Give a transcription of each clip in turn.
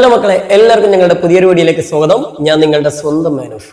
Hello മക്കളെ, എല്ലാവർക്കും ഞങ്ങളുടെ പുതിയൊരു വീഡിയോയിലേക്ക് സ്വാഗതം. ഞാൻ നിങ്ങളുടെ സ്വന്തം മാനുഫ്.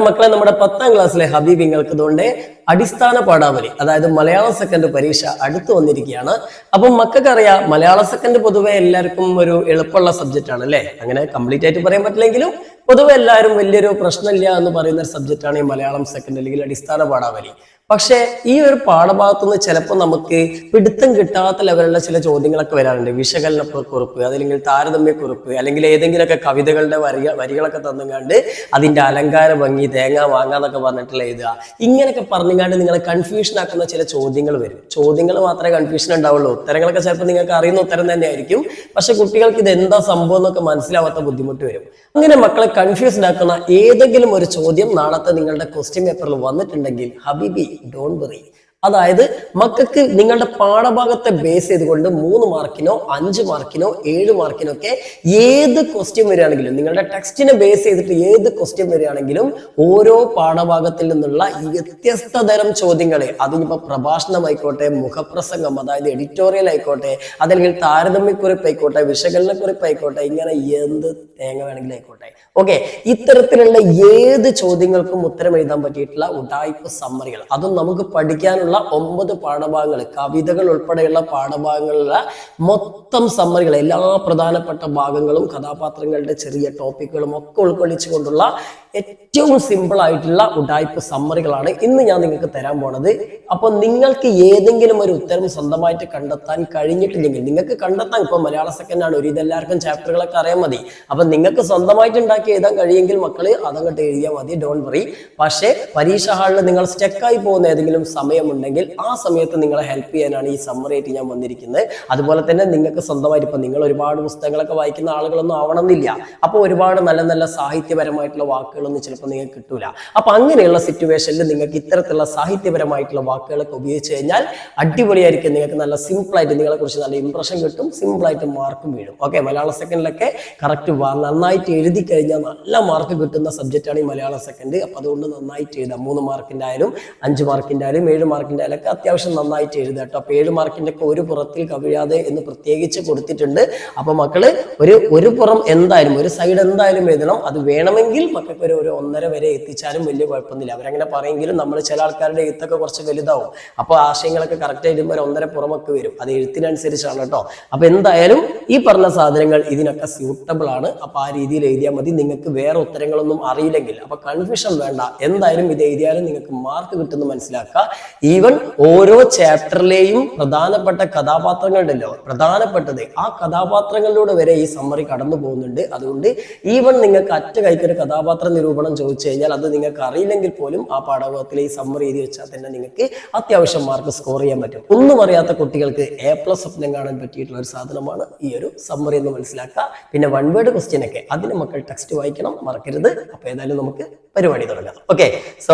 മക്കളെ, നമ്മുടെ 10ാം ക്ലാസ്സിലെ ഹബീബ് ഇങ്ങൾക്കതുകൊണ്ട് അടിസ്ഥാന പാഠാവലി, അതായത് മലയാളം സെക്കൻഡ് പരീക്ഷ അടുത്ത് വന്നിരിക്കുകയാണ്. അപ്പം മക്കൾക്കറിയാം, മലയാള സെക്കൻഡ് പൊതുവെ എല്ലാവർക്കും ഒരു എളുപ്പമുള്ള സബ്ജക്റ്റ് ആണ് അല്ലേ. അങ്ങനെ കംപ്ലീറ്റ് ആയിട്ട് പറയാൻ പറ്റില്ലെങ്കിലും പൊതുവെ എല്ലാവരും വലിയൊരു പ്രശ്നമില്ല എന്ന് പറയുന്ന ഒരു സബ്ജക്റ്റ് ആണ് ഈ മലയാളം സെക്കൻഡ് അല്ലെങ്കിൽ അടിസ്ഥാന പാഠാവലി. പക്ഷേ ഈ ഒരു പാഠഭാഗത്തുനിന്ന് ചിലപ്പോൾ നമുക്ക് പിടുത്തം കിട്ടാത്ത ലെവലുള്ള ചില ചോദ്യങ്ങളൊക്കെ വരാറുണ്ട്. വിശകലന കുറിപ്പ്, അതല്ലെങ്കിൽ താരതമ്യക്കുറിപ്പ്, അല്ലെങ്കിൽ ഏതെങ്കിലുമൊക്കെ കവിതകളുടെ വരികളൊക്കെ തന്നുകൊണ്ട് അതിന്റെ അലങ്കാര ഭംഗി, തേങ്ങ വാങ്ങാന്നൊക്കെ പറഞ്ഞിട്ടുള്ള എഴുതുക, ഇങ്ങനെയൊക്കെ പറഞ്ഞുകൊണ്ട് നിങ്ങളെ കൺഫ്യൂഷൻ ആക്കുന്ന ചില ചോദ്യങ്ങൾ വരും. ചോദ്യങ്ങൾ മാത്രമേ കൺഫ്യൂഷൻ ഉണ്ടാവുള്ളൂ. ഉത്തരങ്ങളൊക്കെ ചിലപ്പോൾ നിങ്ങൾക്ക് അറിയുന്ന ഉത്തരം തന്നെ ആയിരിക്കും. പക്ഷെ കുട്ടികൾക്ക് ഇത് എന്താ സംഭവം എന്നൊക്കെ മനസ്സിലാവാത്ത ബുദ്ധിമുട്ട് വരും. അങ്ങനെ മക്കളെ കൺഫ്യൂസ്ഡ് ആക്കുന്ന ഏതെങ്കിലും ഒരു ചോദ്യം നാളത്തെ നിങ്ങളുടെ ക്വസ്റ്റ്യൻ പേപ്പറിൽ വന്നിട്ടുണ്ടെങ്കിൽ ഹബീബി, ഡോണ്ട് വറി. അതായത് മക്കൾക്ക് നിങ്ങളുടെ പാഠഭാഗത്തെ ബേസ് ചെയ്തുകൊണ്ട് 3 മാർക്കിനോ 5 മാർക്കിനോ 7 മാർക്കിനോ ഒക്കെ ഏത് ക്വസ്റ്റ്യൻ വരികയാണെങ്കിലും, നിങ്ങളുടെ ടെക്സ്റ്റിനെ ബേസ് ചെയ്തിട്ട് ഏത് ക്വസ്റ്റ്യൻ വരികയാണെങ്കിലും ഓരോ പാഠഭാഗത്തിൽ നിന്നുള്ള ഈ വ്യത്യസ്ത തരം ചോദ്യങ്ങളെ, അതിനിപ്പോ പ്രഭാഷണമായിക്കോട്ടെ, മുഖപ്രസംഗം അതായത് എഡിറ്റോറിയൽ ആയിക്കോട്ടെ, അതല്ലെങ്കിൽ താരതമ്യക്കുറിപ്പ് ആയിക്കോട്ടെ, വിശകലനക്കുറിപ്പ് ആയിക്കോട്ടെ, ഇങ്ങനെ എന്ത് തേങ്ങ വേണമെങ്കിലും ആയിക്കോട്ടെ, ഓക്കെ, ഇത്തരത്തിലുള്ള ഏത് ചോദ്യങ്ങൾക്കും ഉത്തരം എഴുതാൻ പറ്റിയിട്ടുള്ള ഉഡായിപ്പ് സമ്മറികൾ, അതും നമുക്ക് പഠിക്കാനുള്ള 9 പാഠഭാഗങ്ങൾ, കവിതകൾ ഉൾപ്പെടെയുള്ള പാഠഭാഗങ്ങളിലുള്ള മൊത്തം സമ്മറികൾ, എല്ലാ പ്രധാനപ്പെട്ട ഭാഗങ്ങളും കഥാപാത്രങ്ങളുടെ ചെറിയ ടോപ്പിക്കുകളും ഒക്കെ ഉൾക്കൊള്ളിച്ചുകൊണ്ടുള്ള ഏറ്റവും സിമ്പിൾ ആയിട്ടുള്ള ഉഡായിപ്പ് സമ്മറികളാണ് ഇന്ന് ഞാൻ നിങ്ങൾക്ക് തരാൻ പോണത്. അപ്പൊ നിങ്ങൾക്ക് ഏതെങ്കിലും ഒരു ഉത്തരം സ്വന്തമായിട്ട് കണ്ടെത്താൻ കഴിഞ്ഞിട്ടില്ലെങ്കിൽ, നിങ്ങൾക്ക് കണ്ടെത്താൻ ഇപ്പൊ മലയാള സെക്കൻഡാണ്, ഒരു ഇതെല്ലാവർക്കും ചാപ്റ്ററുകളൊക്കെ അറിയാൻ മതി. അപ്പൊ നിങ്ങൾക്ക് സ്വന്തമായിട്ട് ഉണ്ടാക്കി എഴുതാൻ കഴിയുമെങ്കിൽ മക്കള് അതങ്ങോട്ട് എഴുതിയാൽ മതി, ഡോണ്ട് വറി. പക്ഷേ പരീക്ഷ ഹാളിൽ നിങ്ങൾ സ്റ്റക്കായി പോകുന്ന ഏതെങ്കിലും സമയമുണ്ടെങ്കിൽ ആ സമയത്ത് നിങ്ങളെ ഹെൽപ്പ് ചെയ്യാനാണ് ഈ സമ്മറി ആയിട്ട് ഞാൻ വന്നിരിക്കുന്നത്. അതുപോലെ തന്നെ നിങ്ങൾക്ക് സ്വന്തമായിട്ട്, ഇപ്പൊ നിങ്ങൾ ഒരുപാട് പുസ്തകങ്ങളൊക്കെ വായിക്കുന്ന ആളുകളൊന്നും ആവണമെന്നില്ല. അപ്പൊ ഒരുപാട് നല്ല നല്ല സാഹിത്യപരമായിട്ടുള്ള വാക്കുകളൊന്നും ചിലപ്പോൾ നിങ്ങൾക്ക് കിട്ടൂല. അപ്പൊ അങ്ങനെയുള്ള സിറ്റുവേഷനിൽ നിങ്ങൾക്ക് ഇത്തരത്തിലുള്ള സാഹിത്യപരമായിട്ടുള്ള വാക്കുകളൊക്കെ ഉപയോഗിച്ച് കഴിഞ്ഞാൽ അടിപൊളിയായിരിക്കും. നിങ്ങൾക്ക് നല്ല സിമ്പിൾ ആയിട്ട് നിങ്ങളെ കുറിച്ച് നല്ല ഇംപ്രഷൻ കിട്ടും, സിമ്പിൾ ആയിട്ട് മാർക്കും വീഴും. ഓക്കെ, മലയാള സെക്കൻഡിലൊക്കെ കറക്റ്റ് നന്നായിട്ട് എഴുതി കഴിഞ്ഞാൽ നല്ല മാർക്ക് കിട്ടുന്ന സബ്ജക്റ്റാണ് ഈ മലയാള സെക്കൻഡ്. അപ്പൊ അതുകൊണ്ട് നന്നായിട്ട് എഴുതാം. 3 മാർക്കിന്റെ ആയാലും 5 മാർക്കിന്റെ ആയാലും 7 മാർക്കിന്റെ ആയാലും ഒക്കെ അത്യാവശ്യം നന്നായിട്ട് എഴുതുക കേട്ടോ. അപ്പൊ 7 മാർക്കിന്റെ ഒക്കെ ഒരു പുറത്തിൽ കവിയാതെ എന്ന് പ്രത്യേകിച്ച് കൊടുത്തിട്ടുണ്ട്. അപ്പൊ മക്കള് ഒരു പുറം എന്തായാലും, ഒരു സൈഡ് എന്തായാലും എഴുതണം. അത് വേണമെങ്കിൽ മക്കൾക്ക് ഒരു 1.5 വരെ എത്തിച്ചാലും വലിയ കുഴപ്പമൊന്നുമില്ല. അവരങ്ങനെ പറയെങ്കിലും നമ്മൾ ചില ആൾക്കാരുടെ എഴുത്തൊക്കെ കുറച്ച് വലുതാവും. അപ്പൊ ആശയങ്ങളൊക്കെ കറക്റ്റ് ആയിട്ട് ഒരു 1.5 പുറമൊക്കെ വരും. അത് എഴുത്തിനനുസരിച്ചാണ് കേട്ടോ. അപ്പൊ എന്തായാലും ഈ പറഞ്ഞ സാധനങ്ങൾ ഇതിനൊക്കെ സ്യൂട്ടബിൾ ആണ്. അപ്പൊ ആ രീതിയിൽ എഴുതിയാൽ മതി. നിങ്ങൾക്ക് വേറെ ഉത്തരങ്ങളൊന്നും അറിയില്ലെങ്കിൽ അപ്പൊ കൺഫ്യൂഷൻ വേണ്ട. എന്തായാലും ഇത് എഴുതിയാലും നിങ്ങൾക്ക് മാർക്ക് കിട്ടുമെന്ന് മനസ്സിലാക്കുക. ഈവൻ ഓരോ ചാപ്റ്ററിലെയും പ്രധാനപ്പെട്ട കഥാപാത്രങ്ങളുണ്ടല്ലോ, പ്രധാനപ്പെട്ടത് ആ കഥാപാത്രങ്ങളിലൂടെ വരെ ഈ സമ്മറി കടന്നു പോകുന്നുണ്ട്. അതുകൊണ്ട് ഈവൻ നിങ്ങൾക്ക് അറ്റ കൈക്കൊരു കഥാപാത്ര നിരൂപണം ചോദിച്ചു കഴിഞ്ഞാൽ അത് നിങ്ങൾക്ക് അറിയില്ലെങ്കിൽ പോലും ആ പാഠഭാഗത്തിലെ ഈ സമ്മറി എഴുതി വെച്ചാൽ തന്നെ നിങ്ങൾക്ക് അത്യാവശ്യം മാർക്ക് സ്കോർ ചെയ്യാൻ പറ്റും. ഒന്നും അറിയാത്ത കുട്ടികൾക്ക് A+ സ്വപ്നം കാണാൻ പറ്റിയിട്ടുള്ള ഒരു സാധനമാണ് ഈ ഒരു സമ്മറി എന്ന് മനസ്സിലാക്കുക. പിന്നെ 1 വേർഡ് ക്വസ്റ്റ്യൻ ഒക്കെ അതിന് മക്കൾ ടെക്സ്റ്റ് വായിക്കണം, മറക്കരുത്. അപ്പൊ ഏതായാലും നമുക്ക് പരിപാടി തുടങ്ങാം. ഓക്കെ, സോ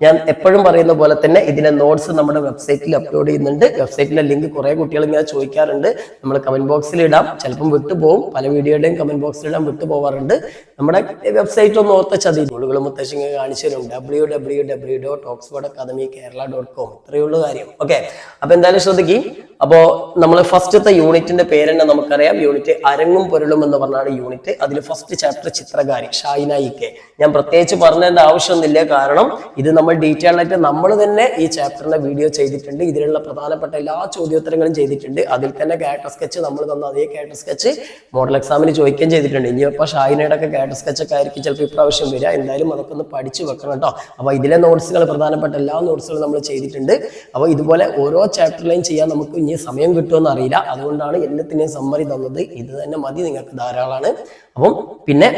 ഞാൻ എപ്പോഴും പറയുന്ന പോലെ തന്നെ ഇതിലെ നോട്ട്സ് നമ്മുടെ വെബ്സൈറ്റിൽ അപ്ലോഡ് ചെയ്യുന്നുണ്ട്. വെബ്സൈറ്റിലെ ലിങ്ക് കുറെ കുട്ടികൾ ഇങ്ങനെ ചോദിക്കാറുണ്ട്. നമ്മൾ കമന്റ് ബോക്സിൽ ഇടാം. ചിലപ്പം വിട്ടുപോകും, പല വീഡിയോയുടെയും കമന്റ് ബോക്സിൽ ഇടാൻ വിട്ടുപോകാറുണ്ട്. നമ്മുടെ വെബ്സൈറ്റ് ഒന്ന് ഓർത്ത ചതി സ്കൂളുകൾ മുത്തശ്ശിങ്ങൾ കാണിച്ചു തരും. www.oxfordacademykerala.com. ഇത്രയുള്ള കാര്യം. ഓക്കെ, അപ്പൊ എന്തായാലും ശ്രദ്ധിക്കും. അപ്പോ നമ്മൾ ഫസ്റ്റത്തെ യൂണിറ്റിന്റെ പേര് തന്നെ നമുക്കറിയാം. യൂണിറ്റ് അരങ്ങും പൊരുളും എന്ന് പറഞ്ഞാണ് യൂണിറ്റ്. അതിൽ ഫസ്റ്റ് ചാപ്റ്റർ ചിത്രകാരി, ഷായിന ഇ.കെ. ഞാൻ പ്രത്യേകിച്ച് പറഞ്ഞതിന്റെ ആവശ്യമൊന്നുമില്ല, കാരണം ഇത് നമ്മൾ ഡീറ്റെയിൽ ആയിട്ട് നമ്മൾ തന്നെ ഈ ചാപ്റ്ററിന്റെ വീഡിയോ ചെയ്തിട്ടുണ്ട്. ഇതിലുള്ള പ്രധാനപ്പെട്ട എല്ലാ ചോദ്യോത്തരങ്ങളും ചെയ്തിട്ടുണ്ട്. അതിൽ തന്നെ ക്യാരക്ടർ സ്കെച്ച് നമ്മൾ തന്ന അതേ ക്യാരക്ടർ സ്കെച്ച് മോഡൽ എക്സാമിന് ചോദിക്കുകയും ചെയ്തിട്ടുണ്ട്. ഇനിയിപ്പോൾ ഷായിനയുടെ ഒക്കെ ക്യാരക്ടർ സ്കെച്ച് ഒക്കെ ആയിരിക്കും ചിലപ്പോൾ ഇപ്രാവശ്യം വരിക. എന്തായാലും അതൊക്കെ ഒന്ന് പഠിച്ചു വെക്കണം കേട്ടോ. അപ്പൊ ഇതിലെ നോട്ട്സുകൾ, പ്രധാനപ്പെട്ട എല്ലാ നോട്ട്സുകളും നമ്മൾ ചെയ്തിട്ടുണ്ട്. അപ്പോൾ ഇതുപോലെ ഓരോ ചാപ്റ്ററിലെയും ചെയ്യാൻ നമുക്ക് ഇനി സമയം കിട്ടുമെന്ന് അറിയില്ല. അതുകൊണ്ടാണ് എല്ലാത്തിനെയും സമ്മറി തന്നത്. ഇത് തന്നെ മതി, നിങ്ങൾക്ക് ധാരാളമാണ്. അപ്പം പിന്നെ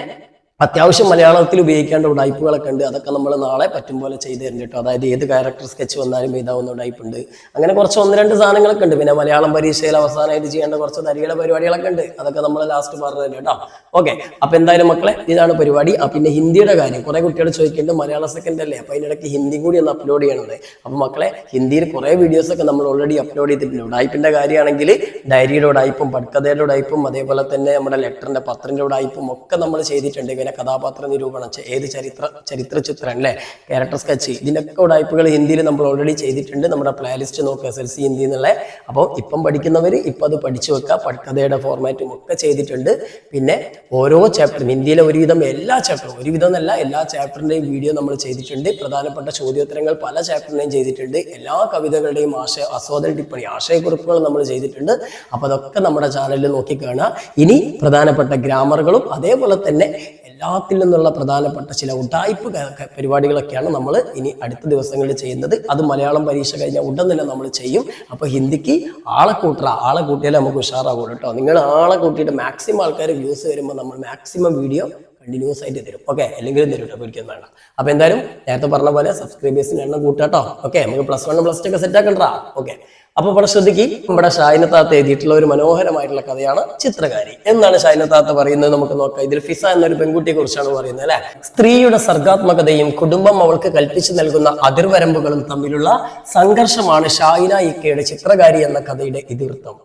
അത്യാവശ്യം മലയാളത്തിൽ ഉപയോഗിക്കേണ്ട ഉടായ്പകളൊക്കെ ഉണ്ട്. അതൊക്കെ നമ്മൾ നാളെ പറ്റും പോലെ ചെയ്തു തരും കേട്ടോ. അതായത് ഏത് ക്യാരക്ടർ സ്കെച്ച് വന്നാലും എഴുതാവുന്ന ഉടായ്പ ഉണ്ട്. അങ്ങനെ കുറച്ച് 1-2 സാധനങ്ങളൊക്കെ ഉണ്ട്. പിന്നെ മലയാളം പരീക്ഷയിൽ അവസാനമായിട്ട് ചെയ്യേണ്ട കുറച്ച് തരികളെ പരിപാടികളൊക്കെ ഉണ്ട്. അതൊക്കെ നമ്മൾ ലാസ്റ്റ് പറഞ്ഞു തരും കേട്ടോ. ഓക്കെ, അപ്പൊ എന്തായാലും മക്കളെ ഇതാണ് പരിപാടി. പിന്നെ ഹിന്ദിയുടെ കാര്യം കുറെ കുട്ടികൾ ചോദിക്കുന്നുണ്ട്. മലയാള സെക്കൻഡ് അല്ലേ, അപ്പൊ അതിനിടയ്ക്ക് ഹിന്ദി കൂടി ഒന്ന് അപ്ലോഡ് ചെയ്യണത്. അപ്പൊ മക്കളെ ഹിന്ദിയിൽ കുറെ വീഡിയോസ് ഒക്കെ നമ്മൾ ഓൾറെഡി അപ്ലോഡ് ചെയ്തിട്ടുണ്ട്. ഉടായ്പിന്റെ കാര്യമാണെങ്കിൽ ഡയറിയുടെ ഉടായ്പും പട്കഥയുടെ ഉടായ്പും അതേപോലെ തന്നെ നമ്മുടെ ലെറ്ററിന്റെ പത്രത്തിന്റെ ഉടായ്പും ഒക്കെ നമ്മൾ ചെയ്തിട്ടുണ്ട്. എങ്ങനെ കഥാപാത്ര നിരൂപണം, ഏത് ചരിത്ര ചിത്രം അല്ലേ, ക്യാരക്ടർ സ്കെച്ച്, ഇതിൻ്റെയൊക്കെ ഉടായ്പകൾ ഹിന്ദിയിൽ നമ്മൾ ഓൾറെഡി ചെയ്തിട്ടുണ്ട്. നമ്മുടെ പ്ലേലിസ്റ്റ് നോക്കുക, SLC ഹിന്ദി എന്നുള്ള. അപ്പോൾ ഇപ്പം പഠിക്കുന്നവർ ഇപ്പം അത് പഠിച്ചു വെക്കുക. പട്കഥയുടെ ഫോർമാറ്റും ഒക്കെ ചെയ്തിട്ടുണ്ട്. പിന്നെ ഓരോ ചാപ്റ്ററും ഹിന്ദിയിലെ ഒരുവിധം എല്ലാ ചാപ്റ്ററും, ഒരുവിധം എന്നല്ല എല്ലാ ചാപ്റ്ററിൻ്റെയും വീഡിയോ നമ്മൾ ചെയ്തിട്ടുണ്ട്. പ്രധാനപ്പെട്ട ചോദ്യോത്തരങ്ങൾ പല ചാപ്റ്ററിനെയും ചെയ്തിട്ടുണ്ട്. എല്ലാ കവിതകളുടെയും ആസ്വാദന ടിപ്പണി, ആശയക്കുറിപ്പുകൾ നമ്മൾ ചെയ്തിട്ടുണ്ട്. അപ്പോൾ അതൊക്കെ നമ്മുടെ ചാനലിൽ നോക്കി കാണുക. ഇനി പ്രധാനപ്പെട്ട ഗ്രാമറുകളും അതേപോലെ തന്നെ എല്ലാത്തിൽ നിന്നുള്ള പ്രധാനപ്പെട്ട ചില ഉടായ്പ് പരിപാടികളൊക്കെയാണ് നമ്മൾ ഇനി അടുത്ത ദിവസങ്ങളിൽ ചെയ്യുന്നത്. അത് മലയാളം പരീക്ഷ കഴിഞ്ഞാൽ ഉടൻ തന്നെ നമ്മൾ ചെയ്യും. അപ്പോൾ ഹിന്ദിക്ക് ആളെ കൂട്ടിയാലേ നമുക്ക് ഉഷാറാവുള്ളൂ കേട്ടോ. നിങ്ങൾ ആളെ കൂട്ടിയിട്ട് മാക്സിമം ആൾക്കാർ വ്യൂസ് വരുമ്പോൾ നമ്മൾ മാക്സിമം വീഡിയോ കണ്ടിന്യൂസ് ആയിട്ട് തരും. ഓക്കെ, അല്ലെങ്കിലും തരും കേട്ടോ, ഒരിക്കലും വേണ്ട. അപ്പോൾ എന്തായാലും നേരത്തെ പറഞ്ഞ പോലെ സബ്സ്ക്രൈബേഴ്സിന് എണ്ണം കൂട്ടുക കേട്ടോ. ഓക്കെ, നമുക്ക് +1 +2 ഒക്കെ സെറ്റ് ആക്കണ്ടാ. ഓക്കെ, അപ്പൊ ഇവിടെ ശ്രദ്ധിക്കും, നമ്മുടെ ഷാഹിന താത്ത എഴുതിയിട്ടുള്ള ഒരു മനോഹരമായിട്ടുള്ള കഥയാണ് ചിത്രകാരി. എന്താണ് ഷാഹിന താത്ത പറയുന്നത് നമുക്ക് നോക്കാം. ഇതിൽ ഫിസ എന്നൊരു പെൺകുട്ടിയെ കുറിച്ചാണ് പറയുന്നത് അല്ലെ. സ്ത്രീയുടെ സർഗാത്മകതയും കുടുംബം അവൾക്ക് കൽപ്പിച്ചു നൽകുന്ന അതിർവരമ്പുകളും തമ്മിലുള്ള സംഘർഷമാണ് ഷാഹിന ഇക്കയുടെ ചിത്രകാരി എന്ന കഥയുടെ ഇതിവൃത്തം.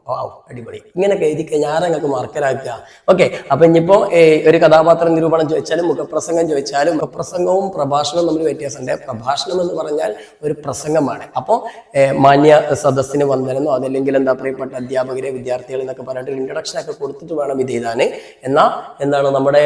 അടിപൊളി. ഇങ്ങനെയൊക്കെ എഴുതി കഴിഞ്ഞാൽ ഞങ്ങൾക്ക് മാർക്കറാക്കുക. ഓക്കെ, അപ്പൊ ഇനിയിപ്പോ ഒരു കഥാപാത്ര നിരൂപണം ചോദിച്ചാലും മുഖപ്രസംഗം ചോദിച്ചാലും, മുഖപ്രസംഗവും പ്രഭാഷണവും തമ്മിൽ വ്യത്യാസമുണ്ട്. പ്രഭാഷണം എന്ന് പറഞ്ഞാൽ ഒരു പ്രസംഗമാണ്. അപ്പോൾ മാന്യ സദസ്സിന് വന്നതെന്നോ അതല്ലെങ്കിൽ എന്താ പ്രിയപ്പെട്ട അധ്യാപകരെ, വിദ്യാർത്ഥികൾ എന്നൊക്കെ പറഞ്ഞിട്ട് ഇൻട്രഡക്ഷൻ ഒക്കെ കൊടുത്തിട്ട് വേണം ഇത് എഴുതാന്. എന്താണ് നമ്മുടെ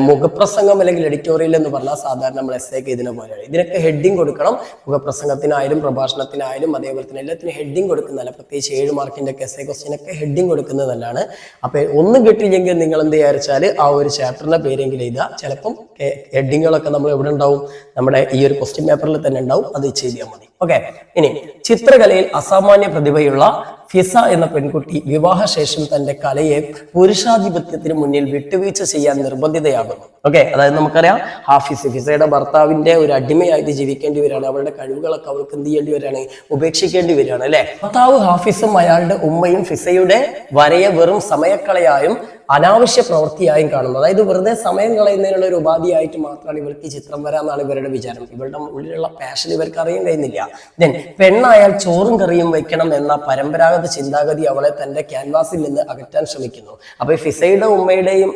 മുഖപ്രസംഗം അല്ലെങ്കിൽ എഡിറ്റോറിയൽ എന്ന് പറഞ്ഞാൽ സാധാരണ നമ്മൾ essay ഒക്കെ ഇതിനെ പോലെയാണ്. ഇതിനൊക്കെ ഹെഡിങ് കൊടുക്കണം. മുഖപ്രസംഗത്തിനായാലും പ്രഭാഷണത്തിനായാലും അതേപോലെ തന്നെ എല്ലാത്തിനും ഹെഡിങ് കൊടുക്കുന്നതല്ല. പ്രത്യേകിച്ച് 7 മാർക്കിന്റെ ഒക്കെ essay ക്വസ്റ്റ്യൻ ഒക്കെ ഹെഡിങ് കൊടുക്കുന്നത് നല്ലതാണ്. അപ്പൊ ഒന്നും കിട്ടിയില്ലെങ്കിൽ നിങ്ങൾ എന്ത് വിചാരിച്ചാൽ ആ ഒരു ചാപ്റ്ററിന്റെ പേരെങ്കിലും എഴുതുക. ചിലപ്പം ഹെഡിങ്ങുകളൊക്കെ നമ്മൾ എവിടെ ഉണ്ടാവും, നമ്മുടെ ഈ ഒരു ക്വസ്റ്റ്യൻ പേപ്പറിൽ തന്നെ ഉണ്ടാവും. അത് ചെയ്താൽ മതി. ഓക്കെ, ഇനി ചിത്രകലയിൽ അസാമാന്യ പ്രതിഭയുള്ള ഫിസ എന്ന പെൺകുട്ടി വിവാഹശേഷം തന്റെ കലയെ പുരുഷാധിപത്യത്തിന് മുന്നിൽ വിട്ടുവീഴ്ച ചെയ്യാൻ നിർബന്ധിതയാകുന്നു. ഓക്കെ, അതായത് നമുക്കറിയാം ഫിസയുടെ ഭർത്താവിന്റെ ഒരു അടിമയായിട്ട് ജീവിക്കേണ്ടി വരികയാണ്. അവളുടെ കഴിവുകളൊക്കെ അവൾക്ക് എന്ത് ചെയ്യേണ്ടി വരികയാണ്, ഉപേക്ഷിക്കേണ്ടി വരികയാണ് അല്ലെ. ഭർത്താവ് ഹാഫിസും അയാളുടെ ഉമ്മയും ഫിസയുടെ വരയെ വെറും സമയക്കളയായും അനാവശ്യ പ്രവൃത്തിയായും കാണുന്നു. അതായത് വെറുതെ സമയം കളയുന്നതിനുള്ള ഒരു ഉപാധിയായിട്ട് മാത്രമാണ് ഇവർക്ക് ചിത്രം വരാന്നാണ് ഇവരുടെ വിചാരം. ഇവരുടെ ഉള്ളിലുള്ള പാഷൻ ഇവർക്ക് അറിയാൻ കഴിയുന്നില്ല. പെണ്ണായാൽ ചോറും കറിയും വെക്കണം എന്ന പരമ്പരാഗത ചിന്താഗതി അവളെ തന്റെ ക്യാൻവാസിൽ നിന്ന് അകറ്റാൻ ശ്രമിക്കുന്നു. അപ്പൊ ഫിസയുടെ ഉമ്മയുടെയും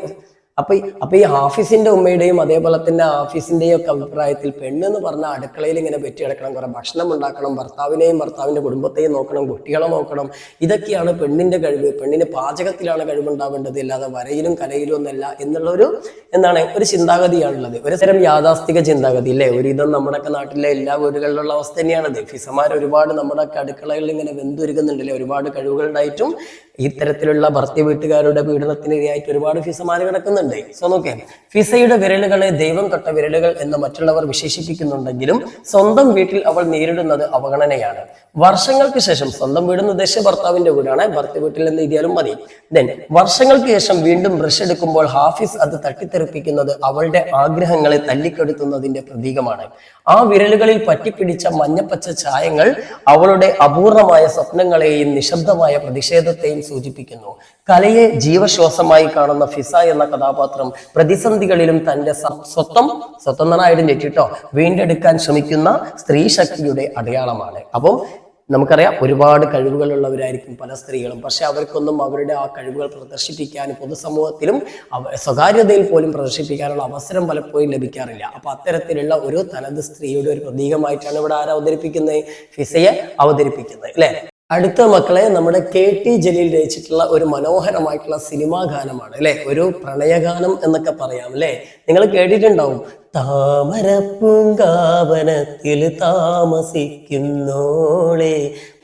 അപ്പൊ ഈ ഹാഫിസിന്റെ ഉമ്മയുടെയും അതേപോലെ തന്നെ ഹാഫിസിന്റെയും ഒക്കെ അഭിപ്രായത്തിൽ പെണ്ണെന്ന് പറഞ്ഞാൽ അടുക്കളയിൽ ഇങ്ങനെ പെറ്റി കിടക്കണം, കുറെ ഭക്ഷണം ഉണ്ടാക്കണം, ഭർത്താവിനെയും ഭർത്താവിന്റെ കുടുംബത്തെയും നോക്കണം, കുട്ടികളെ നോക്കണം. ഇതൊക്കെയാണ് പെണ്ണിന്റെ കഴിവ്. പെണ്ണിന് പാചകത്തിലാണ് കഴിവുണ്ടാവേണ്ടത്, അല്ലാതെ വരയിലും കലയിലും ഒന്നല്ല എന്നുള്ളൊരു ഒരു ചിന്താഗതിയാണുള്ളത്. ഒരു തരം യാഥാസ്ഥിക ചിന്താഗതി അല്ലേ. ഒരുവിധം നമ്മുടെയൊക്കെ നാട്ടിലെ എല്ലാ വീടുകളിലുള്ള അവസ്ഥ തന്നെയാണത്. ഫിസമാർ ഒരുപാട് നമ്മുടെ അടുക്കളകളിൽ ഇങ്ങനെ വെന്തുരുകുന്നുണ്ടല്ലേ, ഒരുപാട് കഴിവുകളുണ്ടായിട്ടും ഇത്തരത്തിലുള്ള ഭർത്തി വീട്ടുകാരുടെ പീഡനത്തിനിരയായിട്ട് ഒരുപാട് ഫിസമാർ കിടക്കുന്നുണ്ട്. സോ നോക്കേ, ഫിസയുടെ വിരലുകളെ ദൈവം തൊട്ട വിരലുകൾ എന്ന് മറ്റുള്ളവർ വിശേഷിപ്പിക്കുന്നുണ്ടെങ്കിലും സ്വന്തം വീട്ടിൽ അവൾ നേരിടുന്നത് അവഗണനയാണ്. വർഷങ്ങൾക്ക് ശേഷം, സ്വന്തം വീടെന്ന് ഉദ്ദേശിച്ച ഭർത്താവിന്റെ വീടാണ്, ഭർത്തി വീട്ടിൽ എന്ന് എഴുതിയാലും മതി. വർഷങ്ങൾക്ക് ശേഷം വീണ്ടും ബ്രഷ് എടുക്കുമ്പോൾ ഹാഫിസ് അത് തട്ടിത്തെറിപ്പിക്കുന്നത് അവളുടെ ആഗ്രഹങ്ങളെ തല്ലിക്കെടുത്തുന്നതിന്റെ പ്രതീകമാണ്. ആ വിരലുകളിൽ പറ്റിപ്പിടിച്ച മഞ്ഞപ്പച്ച ചായങ്ങൾ അവളുടെ അപൂർണമായ സ്വപ്നങ്ങളെയും നിശബ്ദമായ പ്രതിഷേധത്തെയും സൂചിപ്പിക്കുന്നു. കലയെ ജീവശ്വാസമായി കാണുന്ന ഫിസ എന്ന കഥാപാത്രം പ്രതിസന്ധികളിലും തന്റെ സ്വത്വം എന്നായിരുന്നു തെറ്റിട്ടോ വീണ്ടെടുക്കാൻ ശ്രമിക്കുന്ന സ്ത്രീ ശക്തിയുടെ അടയാളമാണ്. അപ്പം നമുക്കറിയാം ഒരുപാട് കഴിവുകളുള്ളവരായിരിക്കും പല സ്ത്രീകളും. പക്ഷെ അവർക്കൊന്നും അവരുടെ ആ കഴിവുകൾ പ്രദർശിപ്പിക്കാനും പൊതുസമൂഹത്തിലും സ്വകാര്യതയിൽ പോലും പ്രദർശിപ്പിക്കാനുള്ള അവസരം പലപ്പോഴും ലഭിക്കാറില്ല. അപ്പൊ അത്തരത്തിലുള്ള ഒരു തനത് സ്ത്രീയുടെ ഒരു പ്രതീകമായിട്ടാണ് ഇവിടെ അവതരിപ്പിക്കുന്നത്, ഫിസയെ അവതരിപ്പിക്കുന്നത് അല്ലെ. അടുത്ത മക്കളെ നമ്മുടെ KT ജലീൽ രചിച്ചിട്ടുള്ള ഒരു മനോഹരമായിട്ടുള്ള സിനിമാ ഗാനമാണ് അല്ലെ. ഒരു പ്രണയഗാനം എന്നൊക്കെ പറയാം അല്ലെ. നിങ്ങൾ കേട്ടിട്ടുണ്ടാവും. താമരപ്പൂങ്കാവനത്തിൽ താമസിക്കുന്നോളെ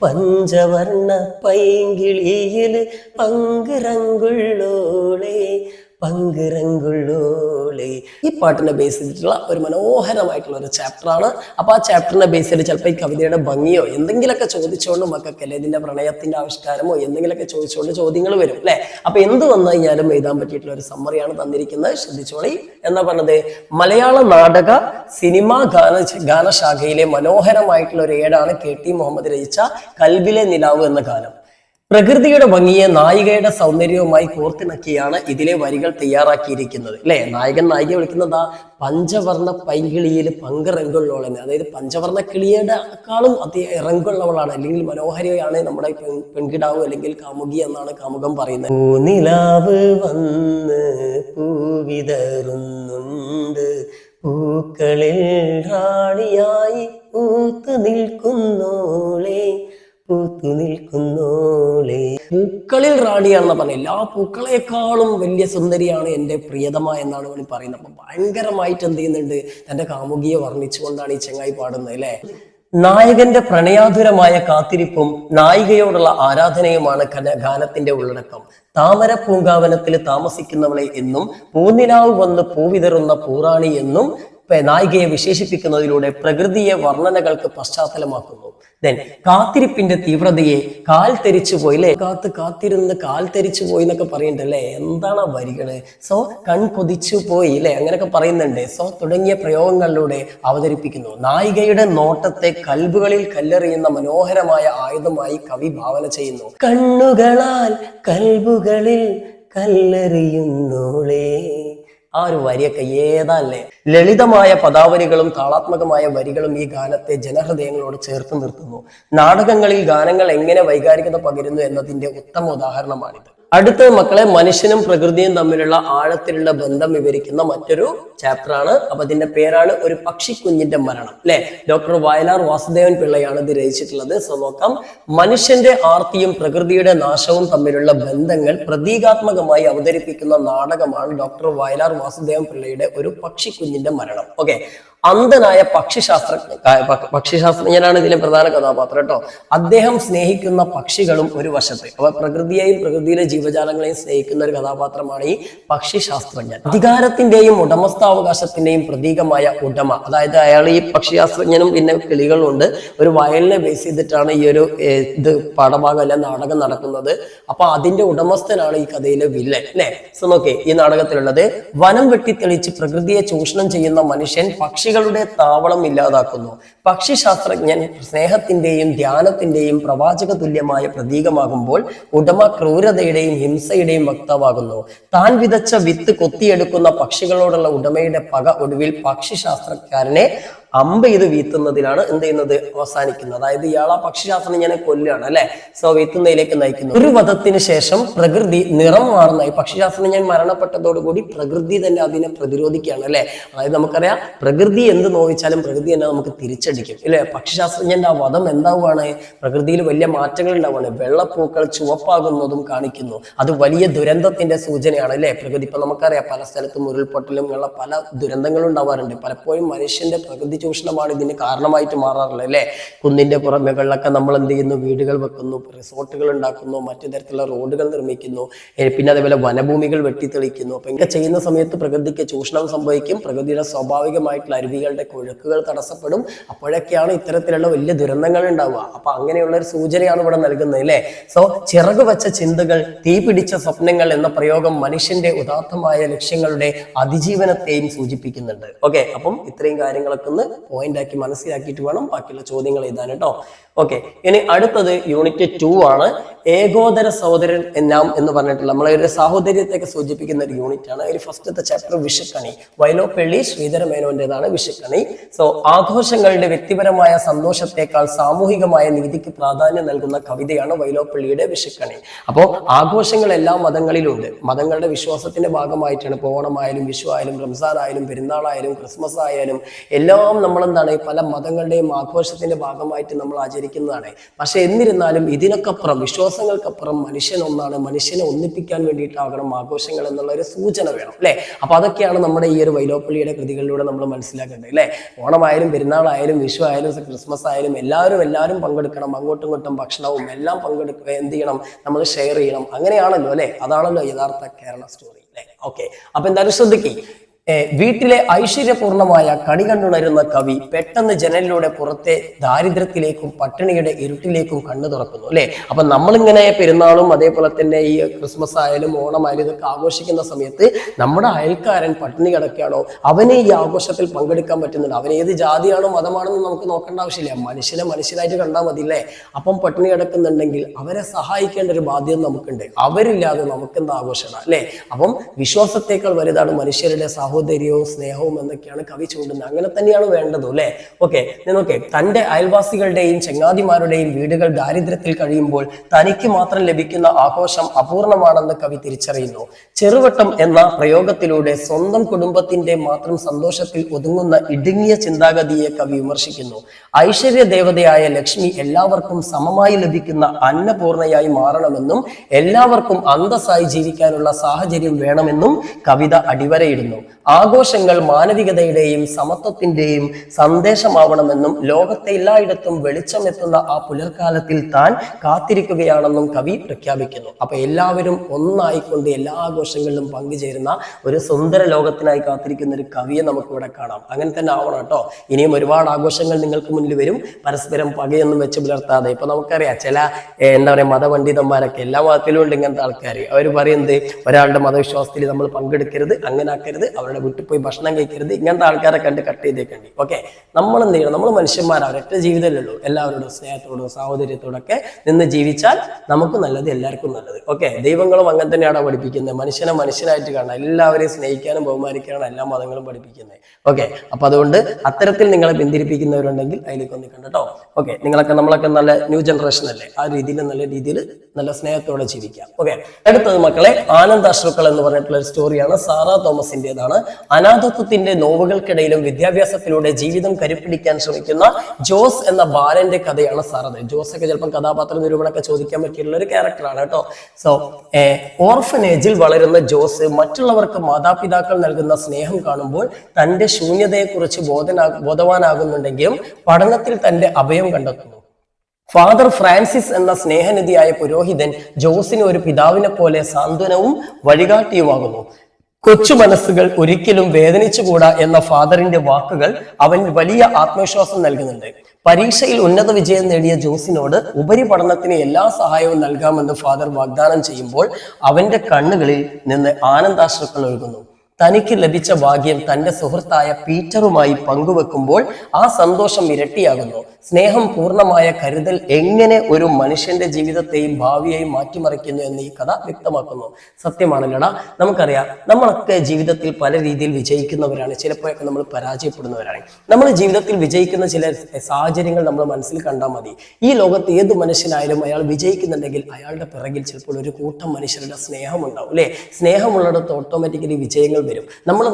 പഞ്ചവർണ്ണ പൈങ്കിളിയിൽ പങ്കുറങ്കുള്ളോളെ പങ്കുറങ്കുള്ളോളെ. ഈ പാട്ടിനെ ബേസ് ചെയ്തിട്ടുള്ള ഒരു മനോഹരമായിട്ടുള്ള ഒരു ചാപ്റ്ററാണ്. അപ്പൊ ആ ചാപ്റ്ററിനെ ബേസ് ചെയ്ത് ചിലപ്പോൾ ഈ കവിതയുടെ ഭംഗിയോ എന്തെങ്കിലുമൊക്കെ ചോദിച്ചുകൊണ്ട് മക്കൾക്കല്ലേ ഇതിന്റെ പ്രണയത്തിന്റെ ആവിഷ്കാരമോ എന്തെങ്കിലുമൊക്കെ ചോദിച്ചുകൊണ്ട് ചോദ്യങ്ങൾ വരും അല്ലെ. അപ്പൊ എന്ത് വന്നു കഴിഞ്ഞാലും എഴുതാൻ പറ്റിയിട്ടുള്ള ഒരു സമ്മറിയാണ് തന്നിരിക്കുന്നത്. ശ്രദ്ധിച്ചോളി. എന്നാ പറഞ്ഞത്, മലയാള നാടക സിനിമാ ഗാനശാഖയിലെ മനോഹരമായിട്ടുള്ള ഒരു ഏടാണ് KT മുഹമ്മദ് രചിച്ച കൽബിലെ നിലാവ് എന്ന ഗാനം. പ്രകൃതിയുടെ ഭംഗിയെ നായികയുടെ സൗന്ദര്യവുമായി കോർത്തിണക്കിയാണ് ഇതിലെ വരികൾ തയ്യാറാക്കിയിരിക്കുന്നത് അല്ലെ. നായകൻ നായികയെ വിളിക്കുന്നത് പഞ്ചവർണ്ണ പൈങ്കിളിയിൽ പങ്കുറങ്കുള്ളവളെന്ന്. അതായത് പഞ്ചവർണ്ണ കിളിയുടെക്കാളും റങ്കുള്ളവളാണ് അല്ലെങ്കിൽ മനോഹരിയാണ് നമ്മുടെ പെൺകിടാവ് അല്ലെങ്കിൽ കാമുകി എന്നാണ് കാമുകം പറയുന്നത്. പൂനിലാവ് വന്ന് പൂവിതറുന്നുണ്ട് പൂക്കളിൽ റാണിയായി പൂത്തു നിൽക്കുന്നോളെ, പൂത്തു നിൽക്കുന്നോളെ. പൂക്കളിൽ റാണിയാണെന്ന് പറഞ്ഞ എല്ലാ പൂക്കളെക്കാളും വലിയ സുന്ദരിയാണ് എൻ്റെ പ്രിയതമ എന്നാണ് അവന് പറയുന്നത്. അപ്പൊ ഭയങ്കരമായിട്ട് എന്ത് ചെയ്യുന്നുണ്ട്, തന്റെ കാമുകിയെ വർണ്ണിച്ചുകൊണ്ടാണ് ഈ ചെങ്ങായി പാടുന്നത് അല്ലെ. നായകന്റെ പ്രണയാതുരമായ കാത്തിരിപ്പും നായികയോടുള്ള ആരാധനയുമാണ് ഗാനത്തിന്റെ ഉള്ളടക്കം. താമര പൂങ്കാവനത്തിൽ താമസിക്കുന്നവളെ എന്നും പൂനിലാവ് വന്ന് പൂവിതറുന്ന പൂറാണി എന്നും നായികയെ വിശേഷിപ്പിക്കുന്നതിലൂടെ പ്രകൃതിയെ വർണ്ണനകൾക്ക് പശ്ചാത്തലമാക്കുന്നു. ദെൻ കാത്തിരിപ്പിന്റെ തീവ്രതയെ കാൽ തെരിച്ചു പോയി അല്ലെ, കാത്തിരുന്ന് കാൽ തെരിച്ചു പോയി എന്നൊക്കെ പറയുന്നുണ്ടല്ലേ. എന്താണ് ആ വരികള്? സോ കൺ കൊതിച്ചു പോയി അല്ലെ, അങ്ങനെയൊക്കെ പറയുന്നുണ്ട്. സോ തുടങ്ങിയ പ്രയോഗങ്ങളിലൂടെ അവതരിപ്പിക്കുന്നു. നായികയുടെ നോട്ടത്തെ കൽബുകളിൽ കല്ലെറിയുന്ന മനോഹരമായ ആയുധമായി കവി ഭാവന ചെയ്യുന്നു. കണ്ണുകളാൽ കൽബുകളിൽ കല്ലെറിയുന്നോളേ. ആ ഒരു വരിയൊക്കെ ഏതാല്ലേ. ലളിതമായ പദാവലികളും താളാത്മകമായ വരികളും ഈ ഗാനത്തെ ജനഹൃദയങ്ങളോട് ചേർത്ത് നിർത്തുന്നു. നാടകങ്ങളിൽ ഗാനങ്ങൾ എങ്ങനെ വൈകാരികത പകരുന്നു എന്നതിന്റെ ഉത്തമ ഉദാഹരണമാണിത്. അടുത്ത മക്കളെ, മനുഷ്യനും പ്രകൃതിയും തമ്മിലുള്ള ആഴത്തിലുള്ള ബന്ധം വിവരിക്കുന്ന മറ്റൊരു ചാപ്റ്ററാണ്. അപ്പൊ അതിന്റെ പേരാണ് ഒരു പക്ഷിക്കുഞ്ഞിന്റെ മരണം അല്ലെ. ഡോക്ടർ വയലാർ വാസുദേവൻ പിള്ളയാണ് ഇത് രചിച്ചിട്ടുള്ളത്. സോ നോക്കാം. മനുഷ്യന്റെ ആർത്തിയും പ്രകൃതിയുടെ നാശവും തമ്മിലുള്ള ബന്ധങ്ങൾ പ്രതീകാത്മകമായി അവതരിപ്പിക്കുന്ന നാടകമാണ് ഡോക്ടർ വയലാർ വാസുദേവൻ പിള്ളയുടെ ഒരു പക്ഷിക്കുഞ്ഞിന്റെ മരണം. ഓക്കെ, അന്ധനായ പക്ഷിശാസ്ത്രജ്ഞനാണ് ഇതിലെ പ്രധാന കഥാപാത്രം കേട്ടോ. അദ്ദേഹം സ്നേഹിക്കുന്ന പക്ഷികളും ഒരു വശത്ത്. അപ്പൊ പ്രകൃതിയെയും പ്രകൃതിയിലെ ജീവജാലങ്ങളെയും സ്നേഹിക്കുന്ന ഒരു കഥാപാത്രമാണ് ഈ പക്ഷിശാസ്ത്രജ്ഞൻ. അധികാരത്തിന്റെയും ഉടമസ്ഥാവകാശത്തിന്റെയും പ്രതീകമായ ഉടമ, അതായത് അയാൾ ഈ പക്ഷിശാസ്ത്രജ്ഞനും പിന്നെ കിളികളുണ്ട്. ഒരു വയലിനെ ബേസ് ചെയ്തിട്ടാണ് ഈ ഒരു പാഠഭാഗം അല്ല നാടകം നടക്കുന്നത്. അപ്പൊ അതിന്റെ ഉടമസ്ഥനാണ് ഈ കഥയിലെ വില്ലൻ അല്ലെ. സോ നോക്കേ, ഈ നാടകത്തിലുള്ളത് വനം വെട്ടിത്തെളിച്ച് പ്രകൃതിയെ ചൂഷണം ചെയ്യുന്ന മനുഷ്യൻ പക്ഷികളുടെ താവളം ഇല്ലാതാക്കുന്നു. പക്ഷിശാസ്ത്രജ്ഞൻ സ്നേഹത്തിന്റെയും ധ്യാനത്തിന്റെയും പ്രവാചക തുല്യമായ പ്രതീകമാകുമ്പോൾ ഉടമ ക്രൂരതയുടെയും ഹിംസയുടെയും വക്താവാകുന്നു. താൻ വിതച്ച വിത്ത് കൊത്തിയെടുക്കുന്ന പക്ഷികളോടുള്ള ഉടമയുടെ പക ഒടുവിൽ പക്ഷിശാസ്ത്രക്കാരനെ അമ്പ് ചെയ്ത് വീത്തുന്നതിലാണ് എന്ത് ചെയ്യുന്നത്, അവസാനിക്കുന്നത്. അതായത് ഇയാൾ ആ പക്ഷിശാസ്ത്രജ്ഞനെ കൊല്ലുകയാണ് അല്ലെ. സോ വീത്തുന്നതിലേക്ക് നയിക്കുന്നു. ഒരു വധത്തിന് ശേഷം പ്രകൃതി നിറം മാറുന്നതായി. പക്ഷിശാസ്ത്രജ്ഞൻ മരണപ്പെട്ടതോടുകൂടി പ്രകൃതി തന്നെ അതിനെ പ്രതിരോധിക്കുകയാണ് അല്ലെ. അതായത് നമുക്കറിയാം, പ്രകൃതി എന്ത് നോവിച്ചാലും പ്രകൃതി തന്നെ നമുക്ക് തിരിച്ചടിക്കും അല്ലെ. പക്ഷിശാസ്ത്രജ്ഞന്റെ ആ വധം എന്താവുകയാണ്, പ്രകൃതിയിൽ വലിയ മാറ്റങ്ങൾ ഉണ്ടാവുകയാണ്. വെള്ളപ്പൂക്കൾ ചുവപ്പാകുന്നതും കാണിക്കുന്നു. അത് വലിയ ദുരന്തത്തിന്റെ സൂചനയാണ് അല്ലെ. പ്രകൃതി ഇപ്പൊ നമുക്കറിയാം, പല സ്ഥലത്തും ഉരുൾപൊട്ടലും ഉള്ള പല ദുരന്തങ്ങളും ഉണ്ടാവാറുണ്ട്. പലപ്പോഴും മനുഷ്യന്റെ പ്രകൃതി ചൂഷണമാണ് ഇതിന് കാരണമായിട്ട് മാറാറുള്ളത് അല്ലെ. കുന്നിന്റെ പുറമെകളിലൊക്കെ നമ്മൾ എന്ത് ചെയ്യുന്നു, വീടുകൾ വെക്കുന്നു, റിസോർട്ടുകൾ ഉണ്ടാക്കുന്നു, മറ്റു തരത്തിലുള്ള റോഡുകൾ നിർമ്മിക്കുന്നു, പിന്നെ അതേപോലെ വനഭൂമികൾ വെട്ടിത്തെളിക്കുന്നു. അപ്പൊ ഇങ്ങനെ ചെയ്യുന്ന സമയത്ത് പ്രകൃതിക്ക് ചൂഷണം സംഭവിക്കും. പ്രകൃതിയുടെ സ്വാഭാവികമായിട്ടുള്ള അരുവികളുടെ ഒഴുക്കുകൾ തടസ്സപ്പെടും. അപ്പോഴൊക്കെയാണ് ഇത്തരത്തിലുള്ള വലിയ ദുരന്തങ്ങൾ ഉണ്ടാവുക. അപ്പൊ അങ്ങനെയുള്ള ഒരു സൂചനയാണ് ഇവിടെ നൽകുന്നത് അല്ലെ. സോ ചിറകു വെച്ച ചിന്തകൾ, തീ പിടിച്ച സ്വപ്നങ്ങൾ എന്ന പ്രയോഗം മനുഷ്യന്റെ ഉദാത്തമായ ലക്ഷ്യങ്ങളുടെ അതിജീവനത്തെയും സൂചിപ്പിക്കുന്നുണ്ട്. ഓക്കെ, അപ്പം ഇത്രയും കാര്യങ്ങളൊക്കെ ഒന്ന് പോയിന്റ് ആക്കി മനസ്സിലാക്കിയിട്ട് വേണം ബാക്കിയുള്ള ചോദ്യങ്ങൾ എഴുതാൻ കേട്ടോ. ഓക്കെ, ഇനി അടുത്തത് യൂണിറ്റ് 2 ആണ്. ഏകോദര സഹോദരൻ നാം എന്ന് പറഞ്ഞിട്ടുള്ള നമ്മളെ ഒരു സാഹോദര്യത്തെയൊക്കെ സൂചിപ്പിക്കുന്ന ഒരു യൂണിറ്റ് ആണ്. ഒരു ഫസ്റ്റത്തെ ചാപ്റ്റർ വിഷുക്കണി. വൈലോപ്പിള്ളി ശ്രീധര മേനോന്റേതാണ് വിഷുക്കണി. സോ ആഘോഷങ്ങളുടെ വ്യക്തിപരമായ സന്തോഷത്തെക്കാൾ സാമൂഹികമായ നീതിക്ക് പ്രാധാന്യം നൽകുന്ന കവിതയാണ് വൈലോപ്പിള്ളിയുടെ വിഷുക്കണി. അപ്പോൾ ആഘോഷങ്ങൾ എല്ലാ മതങ്ങളിലുണ്ട്. മതങ്ങളുടെ വിശ്വാസത്തിന്റെ ഭാഗമായിട്ടാണ്. ഇപ്പോൾ ഓണമായാലും വിഷു ആയാലും റംസാൻ ആയാലും പെരുന്നാളായാലും ക്രിസ്മസ് ആയാലും എല്ലാം നമ്മളെന്താണ് പല മതങ്ങളുടെയും ആഘോഷത്തിന്റെ ഭാഗമായിട്ട് നമ്മൾ ആചരിക്കുന്നതാണ്. പക്ഷെ എന്നിരുന്നാലും ഇതിനൊക്കപ്പുറം, വിശ്വാസങ്ങൾക്കപ്പുറം മനുഷ്യൻ ഒന്നാണ്. മനുഷ്യനെ ഒന്നിപ്പിക്കാൻ വേണ്ടിയിട്ടാകണം ആഘോഷങ്ങൾ എന്നുള്ള ഒരു സൂചന വേണം അല്ലെ. അപ്പൊ അതൊക്കെയാണ് നമ്മുടെ ഈ ഒരു വൈലോപ്പിള്ളിയുടെ കൃതികളിലൂടെ നമ്മൾ മനസ്സിലാക്കേണ്ടത് അല്ലെ. ഓണമായാലും പെരുന്നാളായാലും വിഷു ആയാലും ക്രിസ്മസ് ആയാലും എല്ലാവരും പങ്കെടുക്കണം. അങ്ങോട്ടും ഇങ്ങോട്ടും ഭക്ഷണവും എല്ലാം എന്ത് ചെയ്യണം, നമ്മൾ ഷെയർ ചെയ്യണം. അങ്ങനെയാണല്ലോ അല്ലെ. അതാണല്ലോ യഥാർത്ഥ കേരള സ്റ്റോറി അല്ലെ. ഓക്കെ, അപ്പൊ എന്തായാലും ശ്രദ്ധിക്കുക. വീട്ടിലെ ഐശ്വര്യപൂർണമായ കണി കണ്ടുണരുന്ന കവി പെട്ടെന്ന് ജനലിലൂടെ പുറത്തെ ദാരിദ്ര്യത്തിലേക്കും പട്ടിണിയുടെ ഇരുട്ടിലേക്കും കണ്ണു തുറക്കുന്നു അല്ലെ. അപ്പൊ നമ്മളിങ്ങനെ പെരുന്നാളും അതേപോലെ തന്നെ ഈ ക്രിസ്മസ് ആയാലും ഓണമായാലും ഇതൊക്കെ ആഘോഷിക്കുന്ന സമയത്ത് നമ്മുടെ അയൽക്കാരൻ പട്ടിണി കിടക്കുകയാണോ, അവന് ഈ ആഘോഷത്തിൽ പങ്കെടുക്കാൻ പറ്റുന്നുണ്ട്. അവൻ ഏത് ജാതിയാണോ മതമാണെന്ന് നമുക്ക് നോക്കേണ്ട ആവശ്യമില്ല. മനുഷ്യനെ മനുഷ്യനായിട്ട് കണ്ടാൽ മതി അല്ലേ. അപ്പം പട്ടിണി കിടക്കുന്നുണ്ടെങ്കിൽ അവരെ സഹായിക്കേണ്ട ഒരു ബാധ്യത നമുക്കുണ്ട്. അവരില്ലാതെ നമുക്കെന്താ ആഘോഷമാണ് അല്ലെ. അപ്പം വിശ്വാസത്തേക്കാൾ വലുതാണ് മനുഷ്യരുടെ സാഹോദര്യം സാഹോദര്യവും സ്നേഹവും എന്നൊക്കെയാണ് കവി ചൂണ്ടുന്നത്. അങ്ങനെ തന്നെയാണ് വേണ്ടത് അല്ലെ. ഓക്കെ, നോക്കെ, തന്റെ അയൽവാസികളുടെയും ചങ്ങാതിമാരുടെയും വീടുകൾ ദാരിദ്ര്യത്തിൽ കഴിയുമ്പോൾ തനിക്ക് മാത്രം ലഭിക്കുന്ന ആഘോഷം അപൂർണമാണെന്ന് കവി തിരിച്ചറിയുന്നു. ചെറുവട്ടം എന്ന പ്രയോഗത്തിലൂടെ സ്വന്തം കുടുംബത്തിന്റെ മാത്രം സന്തോഷത്തിൽ ഒതുങ്ങുന്ന ഇടുങ്ങിയ ചിന്താഗതിയെ കവി വിമർശിക്കുന്നു. ഐശ്വര്യ ദേവതയായ ലക്ഷ്മി എല്ലാവർക്കും സമമായി ലഭിക്കുന്ന അന്നപൂർണയായി മാറണമെന്നും എല്ലാവർക്കും അന്തസ്സായി ജീവിക്കാനുള്ള സാഹചര്യം വേണമെന്നും കവിത അടിവരയിടുന്നു. ആഘോഷങ്ങൾ മാനവികതയുടെയും സമത്വത്തിന്റെയും സന്ദേശമാവണമെന്നും ലോകത്തെ എല്ലായിടത്തും വെളിച്ചമെത്തുന്ന ആ പുലർക്കാലത്തിൽ താൻ കാത്തിരിക്കുകയാണെന്നും കവി പ്രഖ്യാപിക്കുന്നു. അപ്പൊ എല്ലാവരും ഒന്നായിക്കൊണ്ട് എല്ലാ ആഘോഷങ്ങളിലും പങ്കുചേരുന്ന ഒരു സുന്ദര ലോകത്തിനായി കാത്തിരിക്കുന്ന ഒരു കവിയെ നമുക്ക് ഇവിടെ കാണാം. അങ്ങനെ തന്നെ ആവണം കേട്ടോ. ഇനിയും ഒരുപാട് ആഘോഷങ്ങൾ നിങ്ങൾക്ക് മുന്നിൽ വരും. പരസ്പരം പകയൊന്നും വെച്ച് പുലർത്താതെ. ഇപ്പൊ നമുക്കറിയാം ചില എന്താ പറയാ മതപണ്ഡിതന്മാരൊക്കെ, എല്ലാ മതത്തിലും ഉണ്ട് ഇങ്ങനത്തെ ആൾക്കാർ. അവർ പറയുന്നത് ഒരാളുടെ മതവിശ്വാസത്തിൽ നമ്മൾ പങ്കെടുക്കരുത്, അങ്ങനെ ആക്കരുത്, അവരുടെ വീട്ടിൽ പോയി ഭക്ഷണം കഴിക്കരുത്, ഇങ്ങനത്തെ ആൾക്കാരെ കണ്ട് കട്ട് ചെയ്തേക്കണ്ടി. ഓക്കെ, നമ്മൾ എന്ത് ചെയ്യണം? നമ്മൾ മനുഷ്യന്മാർ, അവരൊറ്റ ജീവിതമല്ലോ. എല്ലാവരോടും സ്നേഹത്തോടും സാഹോദര്യത്തോടൊക്കെ നിന്ന് ജീവിച്ചാൽ നമുക്ക് നല്ലത്, എല്ലാവർക്കും നല്ലത്. ഓക്കെ, ദൈവങ്ങളും അങ്ങനെ തന്നെയാണ് പഠിപ്പിക്കുന്നത്. മനുഷ്യനെ മനുഷ്യനായിട്ട് കാണാം, എല്ലാവരെയും സ്നേഹിക്കാനും ബഹുമാനിക്കാനും എല്ലാ മതങ്ങളും പഠിപ്പിക്കുന്നത്. ഓക്കെ, അപ്പൊ അതുകൊണ്ട് അത്തരത്തിൽ നിങ്ങളെ പിന്തിരിപ്പിക്കുന്നവരുണ്ടെങ്കിൽ അതിലേക്ക് ഒന്ന് കണ്ടോ. ഓക്കെ, നമ്മളൊക്കെ നല്ല ന്യൂ ജനറേഷൻ അല്ലേ, ആ രീതിയിൽ നല്ല രീതിയിൽ നല്ല സ്നേഹത്തോടെ ജീവിക്കാം. ഓക്കെ, അടുത്തത് മക്കളെ ആനന്ദാശ്രുക്കൾ എന്ന് പറഞ്ഞിട്ടുള്ള ഒരു സ്റ്റോറിയാണ്. സാറാ തോമസിന്റേതാണ്. അനാഥത്വത്തിന്റെ നോവുകൾക്കിടയിലും വിദ്യാഭ്യാസത്തിലൂടെ ജീവിതം കരുപ്പിടിക്കാൻ ശ്രമിക്കുന്ന ജോസ് എന്ന ബാലന്റെ കഥയാണ് സാറത്. ജോസ് ഒക്കെ ചിലപ്പോൾ കഥാപാത്ര നിരൂപണമൊക്കെ ചോദിക്കാൻ പറ്റിയിട്ടുള്ള ഒരു ക്യാരക്ടറാണ് കേട്ടോ. സോ ഓർഫനേജിൽ വളരുന്ന ജോസ് മറ്റുള്ളവർക്ക് മാതാപിതാക്കൾ നൽകുന്ന സ്നേഹം കാണുമ്പോൾ തന്റെ ശൂന്യതയെക്കുറിച്ച് ബോധവാനാകുന്നുണ്ടെങ്കിലും പഠനത്തിൽ തന്റെ അഭയം കണ്ടെത്തുന്നു. ഫാദർ ഫ്രാൻസിസ് എന്ന സ്നേഹനിധിയായ പുരോഹിതൻ ജോസിന് ഒരു പിതാവിനെ പോലെ സാന്ത്വനവും വഴികാട്ടിയുമാകുന്നു. കൊച്ചു മനസ്സുകൾ ഒരിക്കലും വേദനിച്ചുകൂടാ എന്ന ഫാദറിന്റെ വാക്കുകൾ അവന് വലിയ ആത്മവിശ്വാസം നൽകുന്നുണ്ട്. പരീക്ഷയിൽ ഉന്നത വിജയം നേടിയ ജോസിനോട് ഉപരിപഠനത്തിന് എല്ലാ സഹായവും നൽകാമെന്ന് ഫാദർ വാഗ്ദാനം ചെയ്യുമ്പോൾ അവന്റെ കണ്ണുകളിൽ നിന്ന് ആനന്ദാശ്രുക്കൾ ഒഴുകുന്നു. തനിക്ക് ലഭിച്ച ഭാഗ്യം തന്റെ സുഹൃത്തായ പീറ്ററുമായി പങ്കുവെക്കുമ്പോൾ ആ സന്തോഷം ഇരട്ടിയാകുന്നു. സ്നേഹം പൂർണ്ണമായ കരുതൽ എങ്ങനെ ഒരു മനുഷ്യന്റെ ജീവിതത്തെയും ഭാവിയെയും മാറ്റിമറിക്കുന്നു എന്ന് ഈ കഥ വ്യക്തമാക്കുന്നു. സത്യമാണല്ലടാ, നമുക്കറിയാം നമ്മളൊക്കെ ജീവിതത്തിൽ പല രീതിയിൽ വിജയിക്കുന്നവരാണ്, ചിലപ്പോഴൊക്കെ നമ്മൾ പരാജയപ്പെടുന്നവരാണ്. നമ്മൾ ജീവിതത്തിൽ വിജയിക്കുന്ന ചില സാഹചര്യങ്ങൾ നമ്മൾ മനസ്സിൽ കണ്ടാൽ മതി. ഈ ലോകത്ത് ഏത് മനുഷ്യനായാലും അയാൾ വിജയിക്കുന്നുണ്ടെങ്കിൽ അയാളുടെ പിറകിൽ ചിലപ്പോൾ ഒരു കൂട്ടം മനുഷ്യരുടെ സ്നേഹം ഉണ്ടാവും അല്ലെ. സ്നേഹമുള്ളിടത്ത് ഓട്ടോമാറ്റിക്കലി വിജയങ്ങൾ വരും.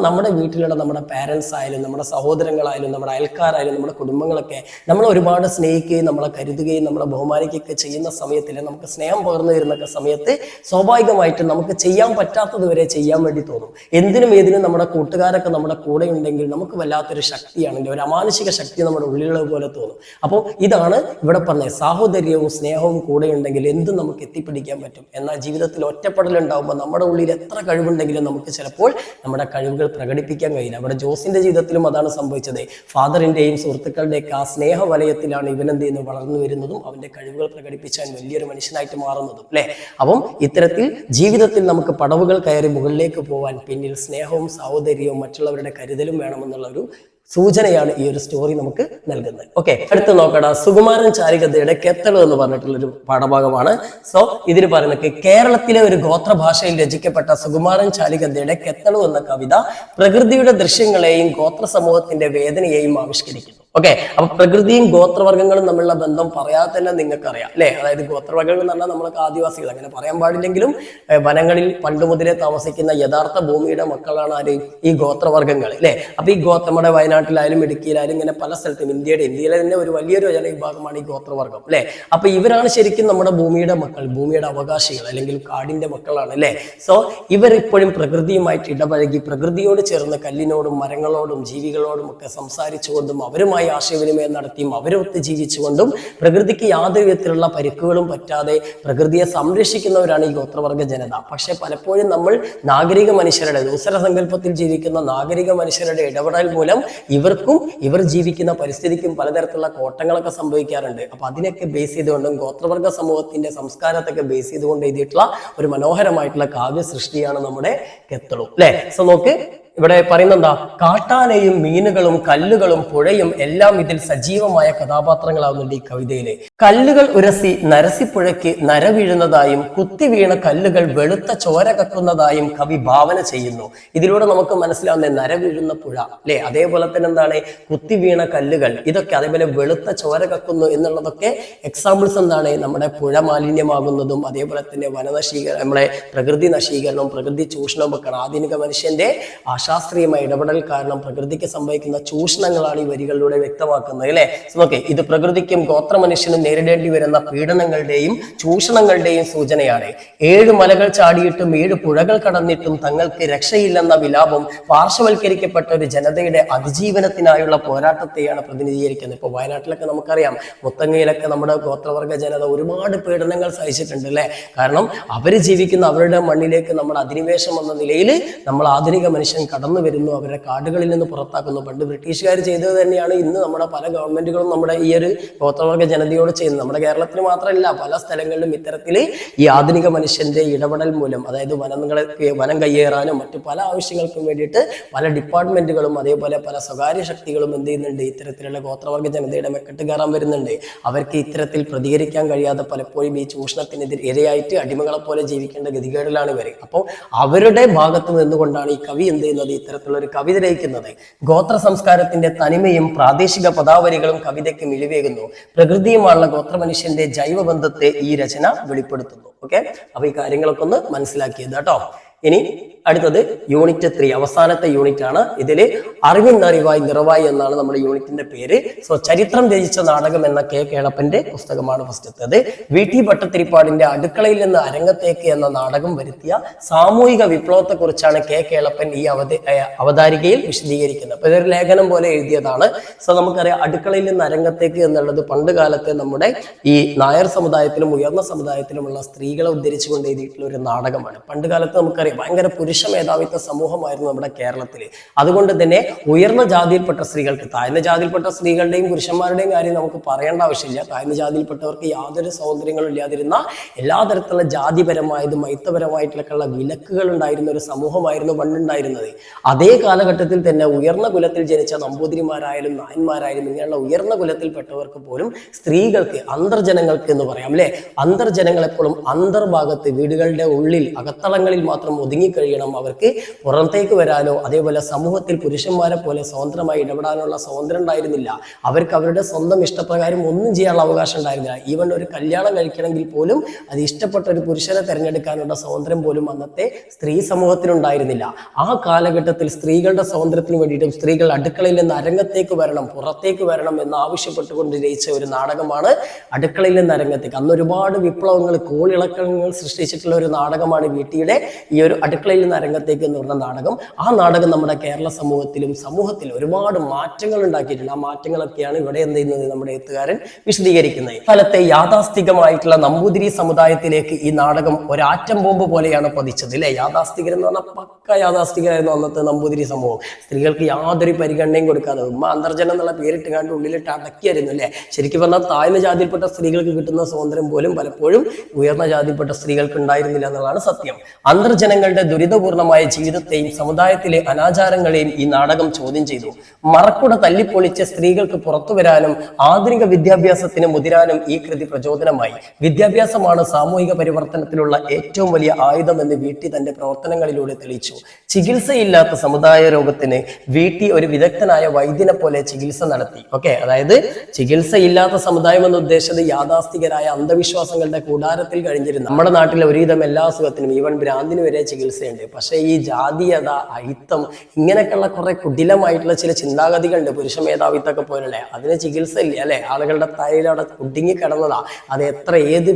നമ്മുടെ വീട്ടിലുള്ള നമ്മുടെ പാരൻസ് ആയാലും നമ്മുടെ സഹോദരങ്ങളായാലും നമ്മുടെ അയൽക്കാരായാലും നമ്മുടെ കുടുംബങ്ങളൊക്കെ നമ്മൾ ഒരുപാട് സ്നേഹിക്കുകയും നമ്മളെ കരുതുകയും നമ്മളെ ബഹുമാനിക്കുകയൊക്കെ ചെയ്യുന്ന സമയത്തിൽ, നമുക്ക് സ്നേഹം പകർന്നു വരുന്ന സമയത്ത് സ്വാഭാവികമായിട്ട് നമുക്ക് ചെയ്യാൻ പറ്റാത്തത് വരെ ചെയ്യാൻ വേണ്ടി തോന്നും. എന്തിനും ഏതിനും നമ്മുടെ കൂട്ടുകാരൊക്കെ നമ്മുടെ കൂടെ ഉണ്ടെങ്കിൽ നമുക്ക് വല്ലാത്തൊരു ശക്തിയാണെങ്കിൽ ഒരു അമാനുഷിക ശക്തി നമ്മുടെ ഉള്ളിലുള്ളത് പോലെ തോന്നും. അപ്പോൾ ഇതാണ് ഇവിടെ പറഞ്ഞത്, സാഹോദര്യവും സ്നേഹവും കൂടെ ഉണ്ടെങ്കിൽ എന്തും നമുക്ക് എത്തിപ്പിടിക്കാൻ പറ്റും. എന്നാൽ ജീവിതത്തിൽ ഒറ്റപ്പെടലുണ്ടാകുമ്പോൾ നമ്മുടെ ഉള്ളിൽ എത്ര കഴിവുണ്ടെങ്കിലും നമുക്ക് ചിലപ്പോൾ നമ്മുടെ കഴിവുകൾ പ്രകടിപ്പിക്കാൻ കഴിയില്ല. അവിടെ ജോസിന്റെ ജീവിതത്തിലും അതാണ് സംഭവിച്ചത്. ഫാദറിന്റെയും സുഹൃത്തുക്കളുടെയൊക്കെ ആ സ്നേഹവലയത്തിലാണ് ഇവനെന്ത് ചെയ്യുന്നത് വളർന്നു വരുന്നതും അവന്റെ കഴിവുകൾ പ്രകടിപ്പിച്ചാൽ വലിയൊരു മനുഷ്യനായിട്ട് മാറുന്നതും അല്ലെ. അപ്പം ഇത്തരത്തിൽ ജീവിതത്തിൽ നമുക്ക് പടവുകൾ കയറി മുകളിലേക്ക് പോകാൻ പിന്നിൽ സ്നേഹവും സാഹോദര്യവും മറ്റുള്ളവരുടെ കരുതലും വേണമെന്നുള്ള ഒരു സൂചനയാണ് ഈ ഒരു സ്റ്റോറി നമുക്ക് നൽകുന്നത്. ഓക്കെ, അടുത്ത് നോക്കടാ, സുകുമാരൻ ചാരികഥയുടെ കെത്തള് എന്ന് പറഞ്ഞിട്ടുള്ളൊരു പാഠഭാഗമാണ്. സോ ഇതിൽ പറയുന്നത് കേരളത്തിലെ ഒരു ഗോത്രഭാഷയിൽ രചിക്കപ്പെട്ട സുകുമാരൻ ചാരികഥയുടെ കെത്തളു എന്ന കവിത പ്രകൃതിയുടെ ദൃശ്യങ്ങളെയും ഗോത്ര സമൂഹത്തിന്റെ വേദനയെയും ആവിഷ്കരിക്കുന്നു. ഓക്കെ, അപ്പൊ പ്രകൃതിയും ഗോത്രവർഗ്ഗങ്ങളും തമ്മിലുള്ള ബന്ധം പറയാതെ തന്നെ നിങ്ങൾക്കറിയാം അല്ലെ. അതായത് ഗോത്രവർഗ്ഗങ്ങൾ എന്ന് പറഞ്ഞാൽ നമ്മൾക്ക് ആദിവാസികൾ, അങ്ങനെ പറയാൻ പാടില്ലെങ്കിലും വനങ്ങളിൽ പണ്ട് മുതലേ താമസിക്കുന്ന യഥാർത്ഥ ഭൂമിയുടെ മക്കളാണ് ആര്? ഈ ഗോത്രവർഗ്ഗങ്ങൾ അല്ലെ. അപ്പൊ ഈ നമ്മുടെ വയനാട്ടിലായാലും ഇടുക്കിയിലായാലും ഇങ്ങനെ പല സ്ഥലത്തും ഇന്ത്യയിലെ തന്നെ ഒരു വലിയൊരു ജനവിഭാഗമാണ് ഈ ഗോത്രവർഗ്ഗം അല്ലെ. അപ്പൊ ഇവരാണ് ശരിക്കും നമ്മുടെ ഭൂമിയുടെ മക്കൾ, ഭൂമിയുടെ അവകാശികൾ, അല്ലെങ്കിൽ കാടിന്റെ മക്കളാണ് അല്ലെ. സോ ഇവരിപ്പോഴും പ്രകൃതിയുമായിട്ട് ഇടപഴകി പ്രകൃതിയോട് ചേർന്ന് കല്ലിനോടും മരങ്ങളോടും ജീവികളോടും ഒക്കെ സംസാരിച്ചുകൊണ്ടും അവരുമായി ആശയവിനിമയം നടത്തിയും അവരൊത്ത് ജീവിച്ചുകൊണ്ടും പ്രകൃതിക്ക് യാതൊരു വിധത്തിലുള്ള പരിക്കുകളും പറ്റാതെ പ്രകൃതിയെ സംരക്ഷിക്കുന്നവരാണ് ഈ ഗോത്രവർഗ ജനത. പക്ഷെ പലപ്പോഴും നമ്മൾ നാഗരിക മനുഷ്യരുടെ ദൂസര സങ്കല്പത്തിൽ ജീവിക്കുന്ന നാഗരിക മനുഷ്യരുടെ ഇടപെടൽ മൂലം ഇവർ ജീവിക്കുന്ന പരിസ്ഥിതിക്കും പലതരത്തിലുള്ള കോട്ടങ്ങളൊക്കെ സംഭവിക്കാറുണ്ട്. അപ്പൊ അതിനൊക്കെ ബേസ് ചെയ്തുകൊണ്ടും ഗോത്രവർഗ സമൂഹത്തിന്റെ സംസ്കാരത്തൊക്കെ ബേസ് ചെയ്തുകൊണ്ട് എഴുതിയിട്ടുള്ള ഒരു മനോഹരമായിട്ടുള്ള കാവ്യ സൃഷ്ടിയാണ് നമ്മുടെ കെത്തളു അല്ലെ. സോ നോക്ക്, ഇവിടെ പറയുന്ന എന്താ, കാട്ടാനയും മീനുകളും കല്ലുകളും പുഴയും എല്ലാം ഇതിൽ സജീവമായ കഥാപാത്രങ്ങളാവുന്നുണ്ട് ഈ കവിതയിലെ. കല്ലുകൾ ഉരസി നരസിപ്പുഴയ്ക്ക് നര വീഴുന്നതായും കുത്തി വീണ കല്ലുകൾ വെളുത്ത ചോര കക്കുന്നതായും കവി ഭാവന ചെയ്യുന്നു. ഇതിലൂടെ നമുക്ക് മനസ്സിലാവുന്ന നര വീഴുന്ന പുഴ അല്ലെ, അതേപോലെ തന്നെ എന്താണ് കുത്തി വീണ കല്ലുകൾ, ഇതൊക്കെ അതേപോലെ വെളുത്ത ചോര കക്കുന്നു എന്നുള്ളതൊക്കെ എക്സാമ്പിൾസ് എന്താണ്, നമ്മുടെ പുഴ മാലിന്യമാകുന്നതും അതേപോലെ തന്നെ വനനശീകരണം, നമ്മുടെ പ്രകൃതി നശീകരണവും പ്രകൃതി ചൂഷണവും ഒക്കെയാണ്. ആധുനിക മനുഷ്യന്റെ അശാസ്ത്രീയമായ ഇടപെടൽ കാരണം പ്രകൃതിക്ക് സംഭവിക്കുന്ന ചൂഷണങ്ങളാണ് ഈ വരികളിലൂടെ വ്യക്തമാക്കുന്നത് അല്ലെ. ഓക്കെ, ഇത് പ്രകൃതിക്കും ഗോത്ര മനുഷ്യനും നേരിടേണ്ടി വരുന്ന പീഡനങ്ങളുടെയും ചൂഷണങ്ങളുടെയും സൂചനയാണ്. 7 മലകൾ ചാടിയിട്ടും 7 പുഴകൾ കടന്നിട്ടും തങ്ങൾക്ക് രക്ഷയില്ലെന്ന വിലാപം പാർശ്വവൽക്കരിക്കപ്പെട്ട ഒരു ജനതയുടെ അതിജീവനത്തിനായുള്ള പോരാട്ടത്തെയാണ് പ്രതിനിധീകരിക്കുന്നത്. ഇപ്പൊ വയനാട്ടിലൊക്കെ നമുക്കറിയാം, മുത്തങ്ങയിലൊക്കെ നമ്മുടെ ഗോത്രവർഗ ജനത ഒരുപാട് പീഡനങ്ങൾ സഹിച്ചിട്ടുണ്ട് അല്ലെ. കാരണം അവര് ജീവിക്കുന്ന അവരുടെ മണ്ണിലേക്ക് നമ്മുടെ അധിനിവേശം എന്ന നിലയിൽ നമ്മൾ ആധുനിക മനുഷ്യൻ കടന്നു വരുന്നു, അവരുടെ കാടുകളിൽ നിന്ന് പുറത്താക്കുന്നു. പണ്ട് ബ്രിട്ടീഷുകാർ ചെയ്തത് തന്നെയാണ് ഇന്ന് നമ്മുടെ പല ഗവൺമെന്റുകളും നമ്മുടെ ഈ ഒരു ഗോത്രവർഗ ജനതയോട് ചെയ്യുന്നത്. നമ്മുടെ കേരളത്തിൽ മാത്രമല്ല, പല സ്ഥലങ്ങളിലും ഇത്തരത്തിൽ ഈ ആധുനിക മനുഷ്യന്റെ ഇടപെടൽ മൂലം, അതായത് വനം കയ്യേറാനും മറ്റു പല ആവശ്യങ്ങൾക്കും വേണ്ടിയിട്ട് പല ഡിപ്പാർട്ട്മെന്റുകളും അതേപോലെ പല സ്വകാര്യ ശക്തികളും എന്ത് ചെയ്യുന്നുണ്ട്, ഇത്തരത്തിലുള്ള ഗോത്രവർഗ ജനതയുടെ മെക്കെട്ട് കയറാൻ വരുന്നുണ്ട്. അവർക്ക് ഇത്തരത്തിൽ പ്രതികരിക്കാൻ കഴിയാതെ പലപ്പോഴും ഈ ചൂഷണത്തിനെതിരെ ഇരയായിട്ട് അടിമകളെ പോലെ ജീവിക്കേണ്ട ഗതികേടിലാണ് ഇവർ. അപ്പോൾ അവരുടെ ഭാഗത്ത് നിന്നുകൊണ്ടാണ് ഈ കവി എന്ത് ചെയ്യുന്നത്, ഇത്തരത്തിലുള്ള ഒരു കവിത രചിക്കുന്നത്. ഗോത്ര സംസ്കാരത്തിന്റെ തനിമയും പ്രാദേശിക പദാവലികളും കവിതയ്ക്ക് മിഴിവേകുന്നു. പ്രകൃതിയുമായുള്ള ഗോത്ര മനുഷ്യന്റെ ജൈവബന്ധത്തെ ഈ രചന വെളിപ്പെടുത്തുന്നു. ഓക്കെ, അപ്പൊ ഈ കാര്യങ്ങളൊക്കെ ഒന്ന് മനസ്സിലാക്കിയത് കേട്ടോ. ഇനി അടുത്തത് യൂണിറ്റ് 3, അവസാനത്തെ യൂണിറ്റ് ആണ്. ഇതിൽ അറിവിന്നറിവായി നിറവായി എന്നാണ് നമ്മുടെ യൂണിറ്റിന്റെ പേര്. സോ ചരിത്രം രചിച്ച നാടകം എന്ന കെ കേളപ്പന്റെ പുസ്തകമാണ് ഫസ്റ്റത്തേത്. VT ഭട്ടതിരിപ്പാടിന്റെ അടുക്കളയിൽ നിന്ന് അരങ്ങത്തേക്ക് എന്ന നാടകം വരുത്തിയ സാമൂഹിക വിപ്ലവത്തെ കുറിച്ചാണ് കെ കേളപ്പൻ ഈ അവതാരികയിൽ വിശദീകരിക്കുന്നത്. അപ്പൊ ഇതൊരു ലേഖനം പോലെ എഴുതിയതാണ്. സോ നമുക്കറിയാം, അടുക്കളയിൽ നിന്ന് അരങ്ങത്തേക്ക് എന്നുള്ളത് പണ്ട് കാലത്തെ നമ്മുടെ ഈ നായർ സമുദായത്തിലും ഉയർന്ന സമുദായത്തിലുമുള്ള സ്ത്രീകളെ ഉദ്ധരിച്ചുകൊണ്ട് എഴുതിയിട്ടുള്ള ഒരു നാടകമാണ്. പണ്ട് കാലത്ത് നമുക്കറിയാം ഭയങ്കര പുരുഷ മേധാവിത്വ സമൂഹമായിരുന്നു നമ്മുടെ കേരളത്തിൽ. അതുകൊണ്ട് തന്നെ ഉയർന്ന ജാതിയിൽപ്പെട്ട സ്ത്രീകൾക്ക്, താഴ്ന്ന ജാതിയിൽപ്പെട്ട സ്ത്രീകളുടെയും പുരുഷന്മാരുടെയും കാര്യം നമുക്ക് പറയേണ്ട ആവശ്യമില്ല. താഴ്ന്ന ജാതിയിൽപ്പെട്ടവർക്ക് യാതൊരു സ്വാതന്ത്ര്യങ്ങളും ഇല്ലാതിരുന്ന, എല്ലാ തരത്തിലുള്ള ജാതിപരമായതും മൈത്തപരമായിട്ടുള്ള വിലക്കുകൾ ഉണ്ടായിരുന്ന ഒരു സമൂഹമായിരുന്നു പണ്ടുണ്ടായിരുന്നത്. അതേ കാലഘട്ടത്തിൽ തന്നെ ഉയർന്ന കുലത്തിൽ ജനിച്ച നമ്പൂതിരിമാരായാലും നായന്മാരായാലും ഇങ്ങനെയുള്ള ഉയർന്ന കുലത്തിൽപ്പെട്ടവർക്ക് പോലും സ്ത്രീകൾക്ക്, അന്തർജനങ്ങൾക്ക് എന്ന് പറയാം അല്ലെ, അന്തർജനങ്ങൾ എപ്പോഴും അന്തർഭാഗത്ത് വീടുകളുടെ ഉള്ളിൽ അകത്തളങ്ങളിൽ മാത്രം ഒതുങ്ങിക്കഴിയണം. അവർക്ക് പുറത്തേക്ക് വരാനോ അതേപോലെ സമൂഹത്തിൽ പുരുഷന്മാരെ പോലെ സ്വതന്ത്രമായി ഇടപെടാനുള്ള സ്വാതന്ത്ര്യം ഉണ്ടായിരുന്നില്ല. അവർക്ക് അവരുടെ സ്വന്തം ഇഷ്ടപ്രകാരം ഒന്നും ചെയ്യാനുള്ള അവകാശം ഉണ്ടായിരുന്നില്ല. ഈവൻ ഒരു കല്യാണം കഴിക്കണമെങ്കിൽ പോലും അത് ഇഷ്ടപ്പെട്ട ഒരു പുരുഷനെ തിരഞ്ഞെടുക്കാനുള്ള സ്വാതന്ത്ര്യം പോലും അന്നത്തെ സ്ത്രീ സമൂഹത്തിനുണ്ടായിരുന്നില്ല. ആ കാലഘട്ടത്തിൽ സ്ത്രീകളുടെ സ്വാതന്ത്ര്യത്തിന് വേണ്ടിയിട്ടും സ്ത്രീകൾ അടുക്കളയിൽ നിന്ന് അരങ്ങത്തേക്ക് വരണം, പുറത്തേക്ക് വരണം എന്ന് ആവശ്യപ്പെട്ടുകൊണ്ട് രചിച്ച ഒരു നാടകമാണ് അടുക്കളയിൽ നിന്ന് അരങ്ങത്തേക്ക്. അന്ന് ഒരുപാട് വിപ്ലവങ്ങൾ, കോളിളക്കങ്ങൾ സൃഷ്ടിച്ചിട്ടുള്ള ഒരു നാടകമാണ് VTയുടെ ഈ ഒരു അടുക്കളയിൽ നിന്ന് അരങ്ങത്തേക്ക് എന്ന് പറഞ്ഞ നാടകം. ആ നാടകം നമ്മുടെ കേരള സമൂഹത്തിൽ ഒരുപാട് മാറ്റങ്ങൾ ഉണ്ടാക്കിയിട്ടുണ്ട്. ആ മാറ്റങ്ങളൊക്കെയാണ് ഇവിടെ എന്ത് ചെയ്യുന്നത്, നമ്മുടെ എഴുത്തുകാരൻ വിശദീകരിക്കുന്നത്. സ്ഥലത്തെ യാഥാസ്ഥികമായിട്ടുള്ള നമ്പൂതിരി സമുദായത്തിലേക്ക് ഈ നാടകം ഒരാറ്റം ബോംബ് പോലെയാണ് പതിച്ചത് അല്ലെ. യാഥാസ്ഥികർ എന്ന് പറഞ്ഞാൽ പക്ക യാഥാസ്ഥികരായിരുന്നു അന്നത്തെ നമ്പൂതിരി സമൂഹം. സ്ത്രീകൾക്ക് യാതൊരു പരിഗണനയും കൊടുക്കാതെ അന്തർജനം എന്നുള്ള പേരിട്ട് കണ്ട് ഉള്ളിലിട്ട് അടക്കിയായിരുന്നു അല്ലെ. ശരിക്കും പറഞ്ഞാൽ താഴ്ന്ന ജാതിയിൽപ്പെട്ട സ്ത്രീകൾക്ക് കിട്ടുന്ന സ്വാതന്ത്ര്യം പോലും പലപ്പോഴും ഉയർന്ന ജാതിയിൽപ്പെട്ട സ്ത്രീകൾക്ക് ഉണ്ടായിരുന്നില്ല എന്നുള്ളതാണ് സത്യം. അന്തർജനങ്ങളുടെ ദുരിതപൂർണമായ ജീവിതത്തെയും സമുദായത്തിലെ അനാചാരങ്ങളെയും ഈ നാടകം ചോദ്യം ചെയ്തു. മറക്കുട തല്ലിപ്പൊളിച്ച് സ്ത്രീകൾക്ക് പുറത്തു വരാനും ആധുനിക വിദ്യാഭ്യാസത്തിന് മുതിരാനും ഈ കൃതി പ്രചോദനമായി. വിദ്യാഭ്യാസമാണ് സാമൂഹിക പരിവർത്തനത്തിലുള്ള ഏറ്റവും വലിയ ആയുധം എന്ന് VT തന്റെ പ്രവർത്തനങ്ങളിലൂടെ തെളിയിച്ചു. ചികിത്സയില്ലാത്ത സമുദായ രോഗത്തിന് VT ഒരു വിദഗ്ധനായ വൈദ്യനെ പോലെ ചികിത്സ നടത്തി. ഓക്കെ, അതായത് ചികിത്സയില്ലാത്ത സമുദായം എന്ന് ഉദ്ദേശിച്ചത് യാഥാസ്ഥികരായ അന്ധവിശ്വാസങ്ങളുടെ കൂടാരത്തിൽ കഴിഞ്ഞിരുന്നു. നമ്മുടെ നാട്ടിലെ ഒരുവിധം എല്ലാ അസുഖത്തിനും, ഈവൻ ഭ്രാന്തിന് വരെ ചികിത്സയുണ്ട്. പക്ഷെ ഈ ജാതീയത, അയിത്തം, ഇങ്ങനെയൊക്കെയുള്ള കുറെ കുടിലമായിട്ടുള്ള ചില ചിന്താഗതികളുണ്ട്, പുരുഷ മേധാവിത്വമൊക്കെ പോലുള്ള, അതിന് ചികിത്സ ഇല്ല അല്ലെ. ആളുകളുടെ തലയിലവിടെ കുടുങ്ങി കിടന്നതാ. അത് ഏത്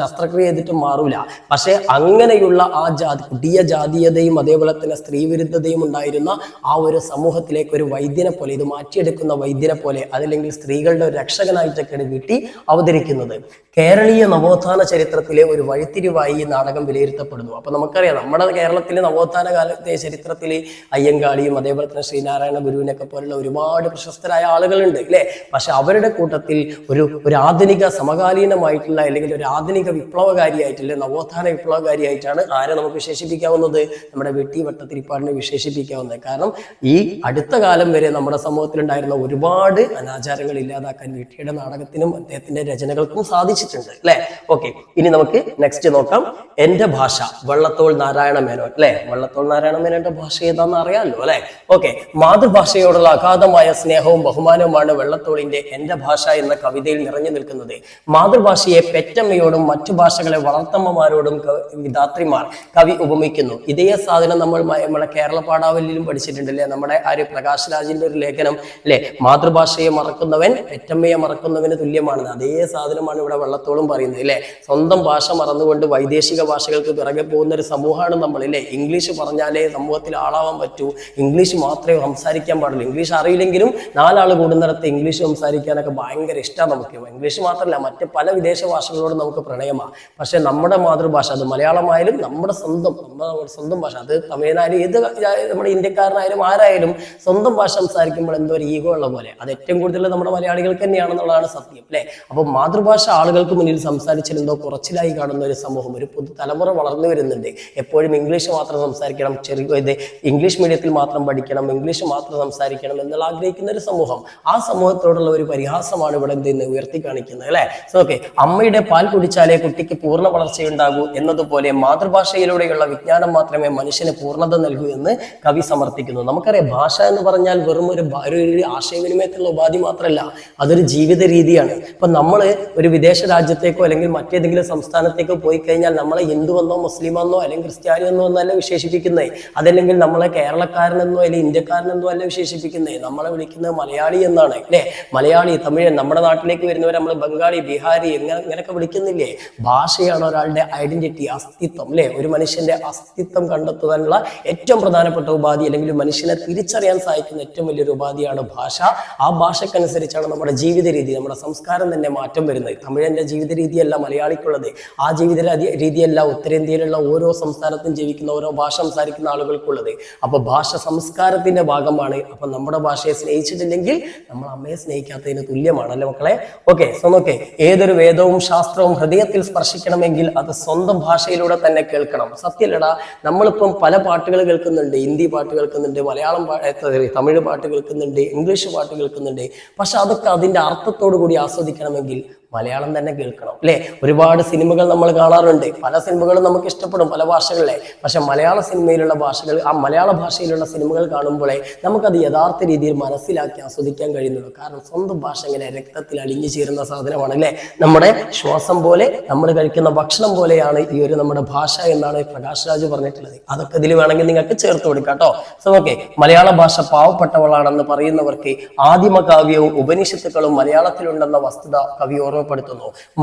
ശസ്ത്രക്രിയ ചെയ്തിട്ടും മാറൂല. പക്ഷെ അങ്ങനെയുള്ള ആ കുടിയ ജാതീയതയും അതേപോലെ തന്നെ സ്ത്രീ വിരുദ്ധതയും ഉണ്ടായിരുന്ന ആ ഒരു സമൂഹത്തിലേക്ക് ഒരു വൈദ്യനെ പോലെ, ഇത് മാറ്റിയെടുക്കുന്ന വൈദ്യനെ പോലെ, അതല്ലെങ്കിൽ സ്ത്രീകളുടെ ഒരു രക്ഷകനായിട്ടൊക്കെയാണ് VT അവതരിക്കുന്നത്. കേരളീയ നവോത്ഥാന ചരിത്രത്തിലെ ഒരു വഴിത്തിരിവായി ഈ നാടകം വിലയിരുത്തപ്പെടുന്നു. അപ്പൊ നമുക്കറിയാം, നമ്മുടെ കേരളത്തിലെ നവോത്ഥാന കാലത്തെ ചരിത്രത്തിൽ അയ്യങ്കാളിയും അതേപോലെ തന്നെ ശ്രീനാരായണ ഗുരുവിനൊക്കെ പോലുള്ള ഒരുപാട് പ്രശസ്തരായ ആളുകളുണ്ട് അല്ലെ. പക്ഷെ അവരുടെ കൂട്ടത്തിൽ ഒരു ആധുനിക സമകാലീനമായിട്ടുള്ള അല്ലെങ്കിൽ ഒരു ആധുനിക വിപ്ലവകാരിയായിട്ടുള്ള നവോത്ഥാന വിപ്ലവകാരിയായിട്ടാണ് ആരെ നമുക്ക് വിശേഷിപ്പിക്കാവുന്നത്? നമ്മുടെ വെട്ടി ഭട്ടതിരിപ്പാടിനെ വിശേഷിപ്പിക്കാവുന്നത്. കാരണം ഈ അടുത്ത കാലം വരെ നമ്മുടെ സമൂഹത്തിലുണ്ടായിരുന്ന ഒരുപാട് അനാചാരങ്ങൾ ഇല്ലാതാക്കാൻ വെട്ടിയുടെ നാടകത്തിനും അദ്ദേഹത്തിന്റെ രചനകൾക്കും സാധിച്ചിട്ടുണ്ട് അല്ലെ. ഓക്കെ, ഇനി നമുക്ക് നെക്സ്റ്റ് നോക്കാം. എന്റെ ഭാഷ, വള്ളത്തോൾ നാരായണ മേനോൻ അല്ലെ. വള്ളത്തോൾ നാരായണ മേനോന്റെ ഭാഷ ഏതാണെന്ന് അറിയാമല്ലോ അല്ലെ. ഓക്കെ, മാതൃഭാഷയോടുള്ള അഗാധമായ സ്നേഹവും ബഹുമാനവുമാണ് വള്ളത്തോളിന്റെ എന്റെ ഭാഷ എന്ന കവിതയിൽ നിറഞ്ഞു നിൽക്കുന്നത്. മാതൃഭാഷയെ പെറ്റമ്മയോടും മറ്റു ഭാഷകളെ വളർത്തമ്മമാരോടും വിധാത്രിമാർ കവി ഉപമിക്കുന്നു. ഇതേ സാധനം നമ്മളെ കേരള പാഠാവലിയിലും പഠിച്ചിട്ടുണ്ട് അല്ലെ. നമ്മുടെ പ്രകാശ് രാജിന്റെ ഒരു ലേഖനം അല്ലെ, മാതൃഭാഷയെ മറക്കുന്നവൻ പെറ്റമ്മയെ മറക്കുന്നവന് തുല്യമാണെന്ന്. അതേ സാധനമാണ് ഇവിടെ വള്ളത്തോളും പറയുന്നത് അല്ലെ. സ്വന്തം ഭാഷ മറന്നുകൊണ്ട് വൈദേശിക ഭാഷകൾക്ക് പിറകെ പോകുന്ന ഒരു സമൂഹമാണ് നമ്മൾ അല്ലെ. ഇംഗ്ലീഷ് പറഞ്ഞാലേ സമൂഹത്തിൽ ആളാവാൻ പറ്റൂ, ഇംഗ്ലീഷ് മാത്രമേ സംസാരിക്കാൻ പാടുള്ളൂ. ഇംഗ്ലീഷ് അറിയില്ലെങ്കിലും നാലാൾ കൂടുന്നിടത്ത് ഇംഗ്ലീഷ് സംസാരിക്കാനൊക്കെ ഭയങ്കര ഇഷ്ടമാണ് നമുക്ക്. ഇംഗ്ലീഷ് മാത്രമല്ല, മറ്റ് പല വിദേശ ഭാഷകളോടും നമുക്ക് പ്രണയമാണ്. പക്ഷെ നമ്മുടെ മാതൃഭാഷ, അത് മലയാളമായാലും നമ്മുടെ സ്വന്തം ഭാഷ, അത് തമിഴ്നാട് ഏത് നമ്മുടെ ഇന്ത്യക്കാരനായാലും ആരായാലും സ്വന്തം ഭാഷ സംസാരിക്കുമ്പോൾ എന്തോ ഒരു ഈഗോ ഉള്ള പോലെ. അത് ഏറ്റവും കൂടുതൽ നമ്മുടെ മലയാളികൾക്ക് തന്നെയാണെന്നുള്ളതാണ് സത്യം അല്ലെ. അപ്പൊ മാതൃഭാഷ ആളുകൾക്ക് മുന്നിൽ സംസാരിച്ചിരുന്നോ കുറച്ചിലായി കാണുന്ന ഒരു സമൂഹം, ഒരു പുതുതലമുറ വളർന്നു വരുന്നുണ്ട്. എപ്പോഴും ഇംഗ്ലീഷ് മാത്രം സംസാരിക്കണം, ഇംഗ്ലീഷ് മീഡിയത്തിൽ മാത്രം പഠിക്കണം, ഇംഗ്ലീഷ് മാത്രം സംസാരിക്കണം എന്നുള്ള ആഗ്രഹിക്കുന്ന ഒരു സമൂഹം. ആ സമൂഹത്തോടുള്ള ഒരു പരിഹാസമാണ് ഇവിടെ എന്തെന്ന് ഉയർത്തി കാണിക്കുന്നത് അല്ലെ. ഓക്കെ, അമ്മയുടെ പാൽ കുടിച്ചാലേ കുട്ടിക്ക് പൂർണ്ണ വളർച്ചയുണ്ടാകൂ എന്നതുപോലെ മാതൃഭാഷയിലൂടെയുള്ള വിജ്ഞാനം മാത്രമേ മനുഷ്യന് പൂർണ്ണത നൽകൂ എന്ന് കവി സമർത്ഥിക്കുന്നു. നമുക്കറിയാം, ഭാഷ എന്ന് പറഞ്ഞാൽ വെറും ഒരു ആശയവിനിമയത്തിലുള്ള ഉപാധി മാത്രമല്ല, അതൊരു ജീവിത രീതിയാണ്. ഇപ്പൊ നമ്മൾ ഒരു വിദേശ രാജ്യത്തേക്കോ അല്ലെങ്കിൽ മറ്റേതെങ്കിലും സംസ്ഥാനത്തേക്കോ പോയി കഴിഞ്ഞാൽ നമ്മളെ ഹിന്ദുവെന്നോ മുസ്ലിമെന്നോ അല്ലെങ്കിൽ ക്രിസ്ത്യാനിയെന്നോ എന്നല്ല വിശേഷിപ്പിക്കുന്നേ. അതല്ലെങ്കിൽ നമ്മളെ കേരളക്കാരനെന്നോ അല്ലെങ്കിൽ ഇന്ത്യക്കാരനെന്നോ അല്ല വിശേഷിപ്പിക്കുന്നേ. നമ്മളെ വിളിക്കുന്നത് മലയാളി എന്നാണ് അല്ലെ. മലയാളി, തമിഴൻ, നമ്മുടെ നാട്ടിലേക്ക് വരുന്നവരെ നമ്മൾ ബംഗാളി, ബീഹാരി ഇങ്ങനെയൊക്കെ വിളിക്കുന്നില്ലേ. ഭാഷയാണ് ഒരാളുടെ ഐഡന്റിറ്റി, അസ്തിത്വം അല്ലെ. ഒരു മനുഷ്യന്റെ അസ്തിത്വം കണ്ടെത്തുവാനുള്ള ഏറ്റവും പ്രധാനപ്പെട്ട ഉപാധി അല്ലെങ്കിൽ മനുഷ്യനെ തിരിച്ചറിയാൻ സഹായിക്കുന്ന ഏറ്റവും വലിയൊരു ഉപാധിയാണ് ഭാഷ. ആ ഭാഷക്കനുസരിച്ചാണ് നമ്മുടെ ജീവിത രീതി, നമ്മുടെ സംസ്കാരം തന്നെ മാറ്റം വരുന്നത്. തമിഴന്റെ ജീവിത രീതിയല്ല മലയാളിക്കുള്ളത്, ആ ജീവിത രീതിയല്ല ഉത്തരേന്ത്യയിലുള്ള ഓരോ സംസ്ഥാനത്തും ജീവിക്കുന്ന ഓരോ ഭാഷ സംസാരിക്കുന്ന ആളുകൾക്കുള്ളത്. അപ്പൊ ഭാഷ സംസ്കാരത്തിന്റെ ഭാഗമാണ്. അപ്പൊ നമ്മുടെ ഭാഷയെ സ്നേഹിച്ചിട്ടില്ലെങ്കിൽ നമ്മൾ അമ്മയെ സ്നേഹിക്കാത്തതിന് തുല്യമാണ് അല്ലെ മക്കളെ. ഓക്കെ, നോക്കേ, ഏതൊരു വേദവും ശാസ്ത്രവും ഹൃദയത്തിൽ സ്പർശിക്കണമെങ്കിൽ അത് സ്വന്തം ഭാഷയിലൂടെ തന്നെ കേൾക്കണം. സത്യല്ലടാ, നമ്മളിപ്പം പല പാട്ടുകൾ കേൾക്കുന്നുണ്ട്, ഹിന്ദി പാട്ട് കേൾക്കുന്നുണ്ട്, മലയാളം തമിഴ് പാട്ട് കേൾക്കുന്നുണ്ട്, ഇംഗ്ലീഷ് പാട്ട് കേൾക്കുന്നുണ്ട്. പക്ഷെ അതൊക്കെ അതിന്റെ അർത്ഥത്തോടു കൂടി ആസ്വദിക്കണമെങ്കിൽ മലയാളം തന്നെ കേൾക്കണം അല്ലെ. ഒരുപാട് സിനിമകൾ നമ്മൾ കാണാറുണ്ട്, പല സിനിമകളും നമുക്ക് ഇഷ്ടപ്പെടും പല ഭാഷകളിലെ. പക്ഷെ മലയാള സിനിമയിലുള്ള ഭാഷകൾ, ആ മലയാള ഭാഷയിലുള്ള സിനിമകൾ കാണുമ്പോഴേ നമുക്കത് യഥാർത്ഥ രീതിയിൽ മനസ്സിലാക്കി ആസ്വദിക്കാൻ കഴിയുന്നുള്ളൂ. കാരണം സ്വന്തം ഭാഷ ഇങ്ങനെ രക്തത്തിൽ അലിഞ്ഞു ചേരുന്ന സാധനമാണ് അല്ലെ. നമ്മുടെ ശ്വാസം പോലെ, നമ്മൾ കഴിക്കുന്ന ഭക്ഷണം പോലെയാണ് ഈ ഒരു നമ്മുടെ ഭാഷ എന്നാണ് പ്രകാശ് രാജ് പറഞ്ഞിട്ടുള്ളത്. അതൊക്കെ ഇതിൽ വേണമെങ്കിൽ നിങ്ങൾക്ക് ചേർത്ത് കൊടുക്കാം കേട്ടോ. ഓക്കെ, മലയാള ഭാഷ പാവപ്പെട്ടവളാണെന്ന് പറയുന്നവർക്ക് ആദിമകാവ്യവും ഉപനിഷത്തുക്കളും മലയാളത്തിലുണ്ടെന്ന വസ്തുത കവി ഓർമ്മപ്പെടുത്തുന്നു.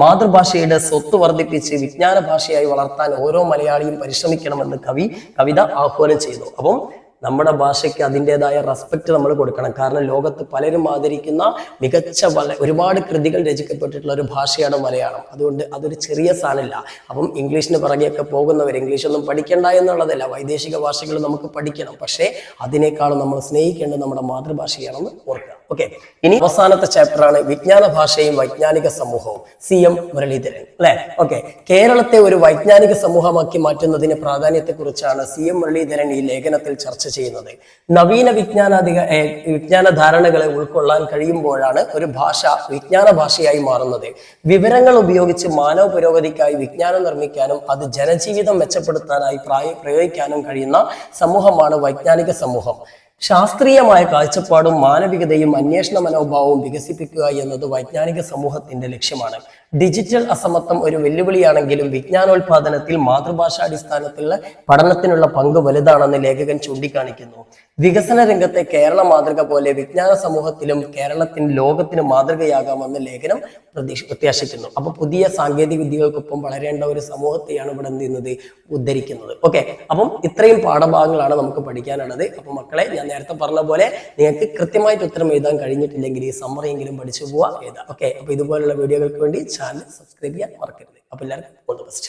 മാതൃഭാഷയുടെ സ്വത്ത് വർദ്ധിപ്പിച്ച് വിജ്ഞാന ഭാഷയായി വളർത്താൻ ഓരോ മലയാളിയും പരിശ്രമിക്കണമെന്ന് കവിത ആഹ്വാനം ചെയ്തു. അപ്പം നമ്മുടെ ഭാഷയ്ക്ക് അതിൻ്റെതായ റെസ്പെക്ട് നമ്മൾ കൊടുക്കണം. കാരണം ലോകത്ത് പലരും ആദരിക്കുന്ന മികച്ച ഒരുപാട് കൃതികൾ രചിക്കപ്പെട്ടിട്ടുള്ള ഒരു ഭാഷയാണ് മലയാളം. അതുകൊണ്ട് അതൊരു ചെറിയ സാധനമില്ല. അപ്പം ഇംഗ്ലീഷിന് പിറകെയൊക്കെ പോകുന്നവർ ഇംഗ്ലീഷൊന്നും പഠിക്കണ്ട എന്നുള്ളതല്ല, വൈദേശിക ഭാഷകൾ നമുക്ക് പഠിക്കണം. പക്ഷേ അതിനേക്കാളും നമ്മൾ സ്നേഹിക്കേണ്ടത് നമ്മുടെ മാതൃഭാഷയാണെന്ന് ഓർക്കുക. ഓക്കെ, ഇനി അവസാനത്തെ ചാപ്റ്ററാണ് വിജ്ഞാന ഭാഷയും വൈജ്ഞാനിക സമൂഹവും. CM മുരളീധരൻ അല്ലെ. ഓക്കെ, കേരളത്തെ ഒരു വൈജ്ഞാനിക സമൂഹമാക്കി മാറ്റുന്നതിന് പ്രാധാന്യത്തെക്കുറിച്ചാണ് CM മുരളീധരൻ ഈ ലേഖനത്തിൽ ചർച്ച ചെയ്യുന്നത്. നവീന വിജ്ഞാന ധാരണകളെ ഉൾക്കൊള്ളാൻ കഴിയുമ്പോഴാണ് ഒരു ഭാഷ വിജ്ഞാന ഭാഷയായി മാറുന്നത്. വിവരങ്ങൾ ഉപയോഗിച്ച് മാനവ പുരോഗതിക്കായി വിജ്ഞാനം നിർമ്മിക്കാനും അത് ജനജീവിതം മെച്ചപ്പെടുത്താനായി പ്രയോഗിക്കാനും കഴിയുന്ന സമൂഹമാണ് വൈജ്ഞാനിക സമൂഹം. ശാസ്ത്രീയമായ കാഴ്ചപ്പാടും മാനവികതയും അന്വേഷണ മനോഭാവവും വികസിപ്പിക്കുക എന്നത് വൈജ്ഞാനിക സമൂഹത്തിന്റെ ലക്ഷ്യമാണ്. ഡിജിറ്റൽ അസമത്വം ഒരു വെല്ലുവിളിയാണെങ്കിലും വിജ്ഞാനോത്പാദനത്തിൽ മാതൃഭാഷാടിസ്ഥാനത്തിലുള്ള പഠനത്തിനുള്ള പങ്ക് വലുതാണെന്ന് ലേഖകൻ ചൂണ്ടിക്കാണിക്കുന്നു. വികസന രംഗത്തെ കേരള മാതൃക പോലെ വിജ്ഞാന സമൂഹത്തിലും കേരളത്തിന് ലോകത്തിന് മാതൃകയാകാമെന്ന് ലേഖനം പ്രത്യാശിക്കുന്നു. അപ്പൊ പുതിയ സാങ്കേതിക വിദ്യകൾക്കൊപ്പം വളരേണ്ട ഒരു സമൂഹത്തെയാണ് ഇവിടെ എന്ത് ചെയ്യുന്നത്, ഉദ്ധരിക്കുന്നത്. ഓക്കെ, അപ്പം ഇത്രയും പാഠഭാഗങ്ങളാണ് നമുക്ക് പഠിക്കാനുള്ളത്. അപ്പൊ മക്കളെ, ഞാൻ നേരത്തെ പറഞ്ഞ പോലെ നിങ്ങൾക്ക് കൃത്യമായിട്ട് ഉത്തരം എഴുതാൻ കഴിഞ്ഞിട്ടില്ലെങ്കിൽ ഈ സമ്മറിയെങ്കിലും പഠിച്ചു പോവാ എഴുതാം. ഓക്കെ, അപ്പൊ ഇതുപോലുള്ള വീഡിയോകൾക്ക് വേണ്ടി ചാനൽ സബ്സ്ക്രൈബ് ചെയ്യാൻ മറക്കരുത്. അപ്പൊ എല്ലാവർക്കും ഓൾ ദി ബെസ്റ്റ്.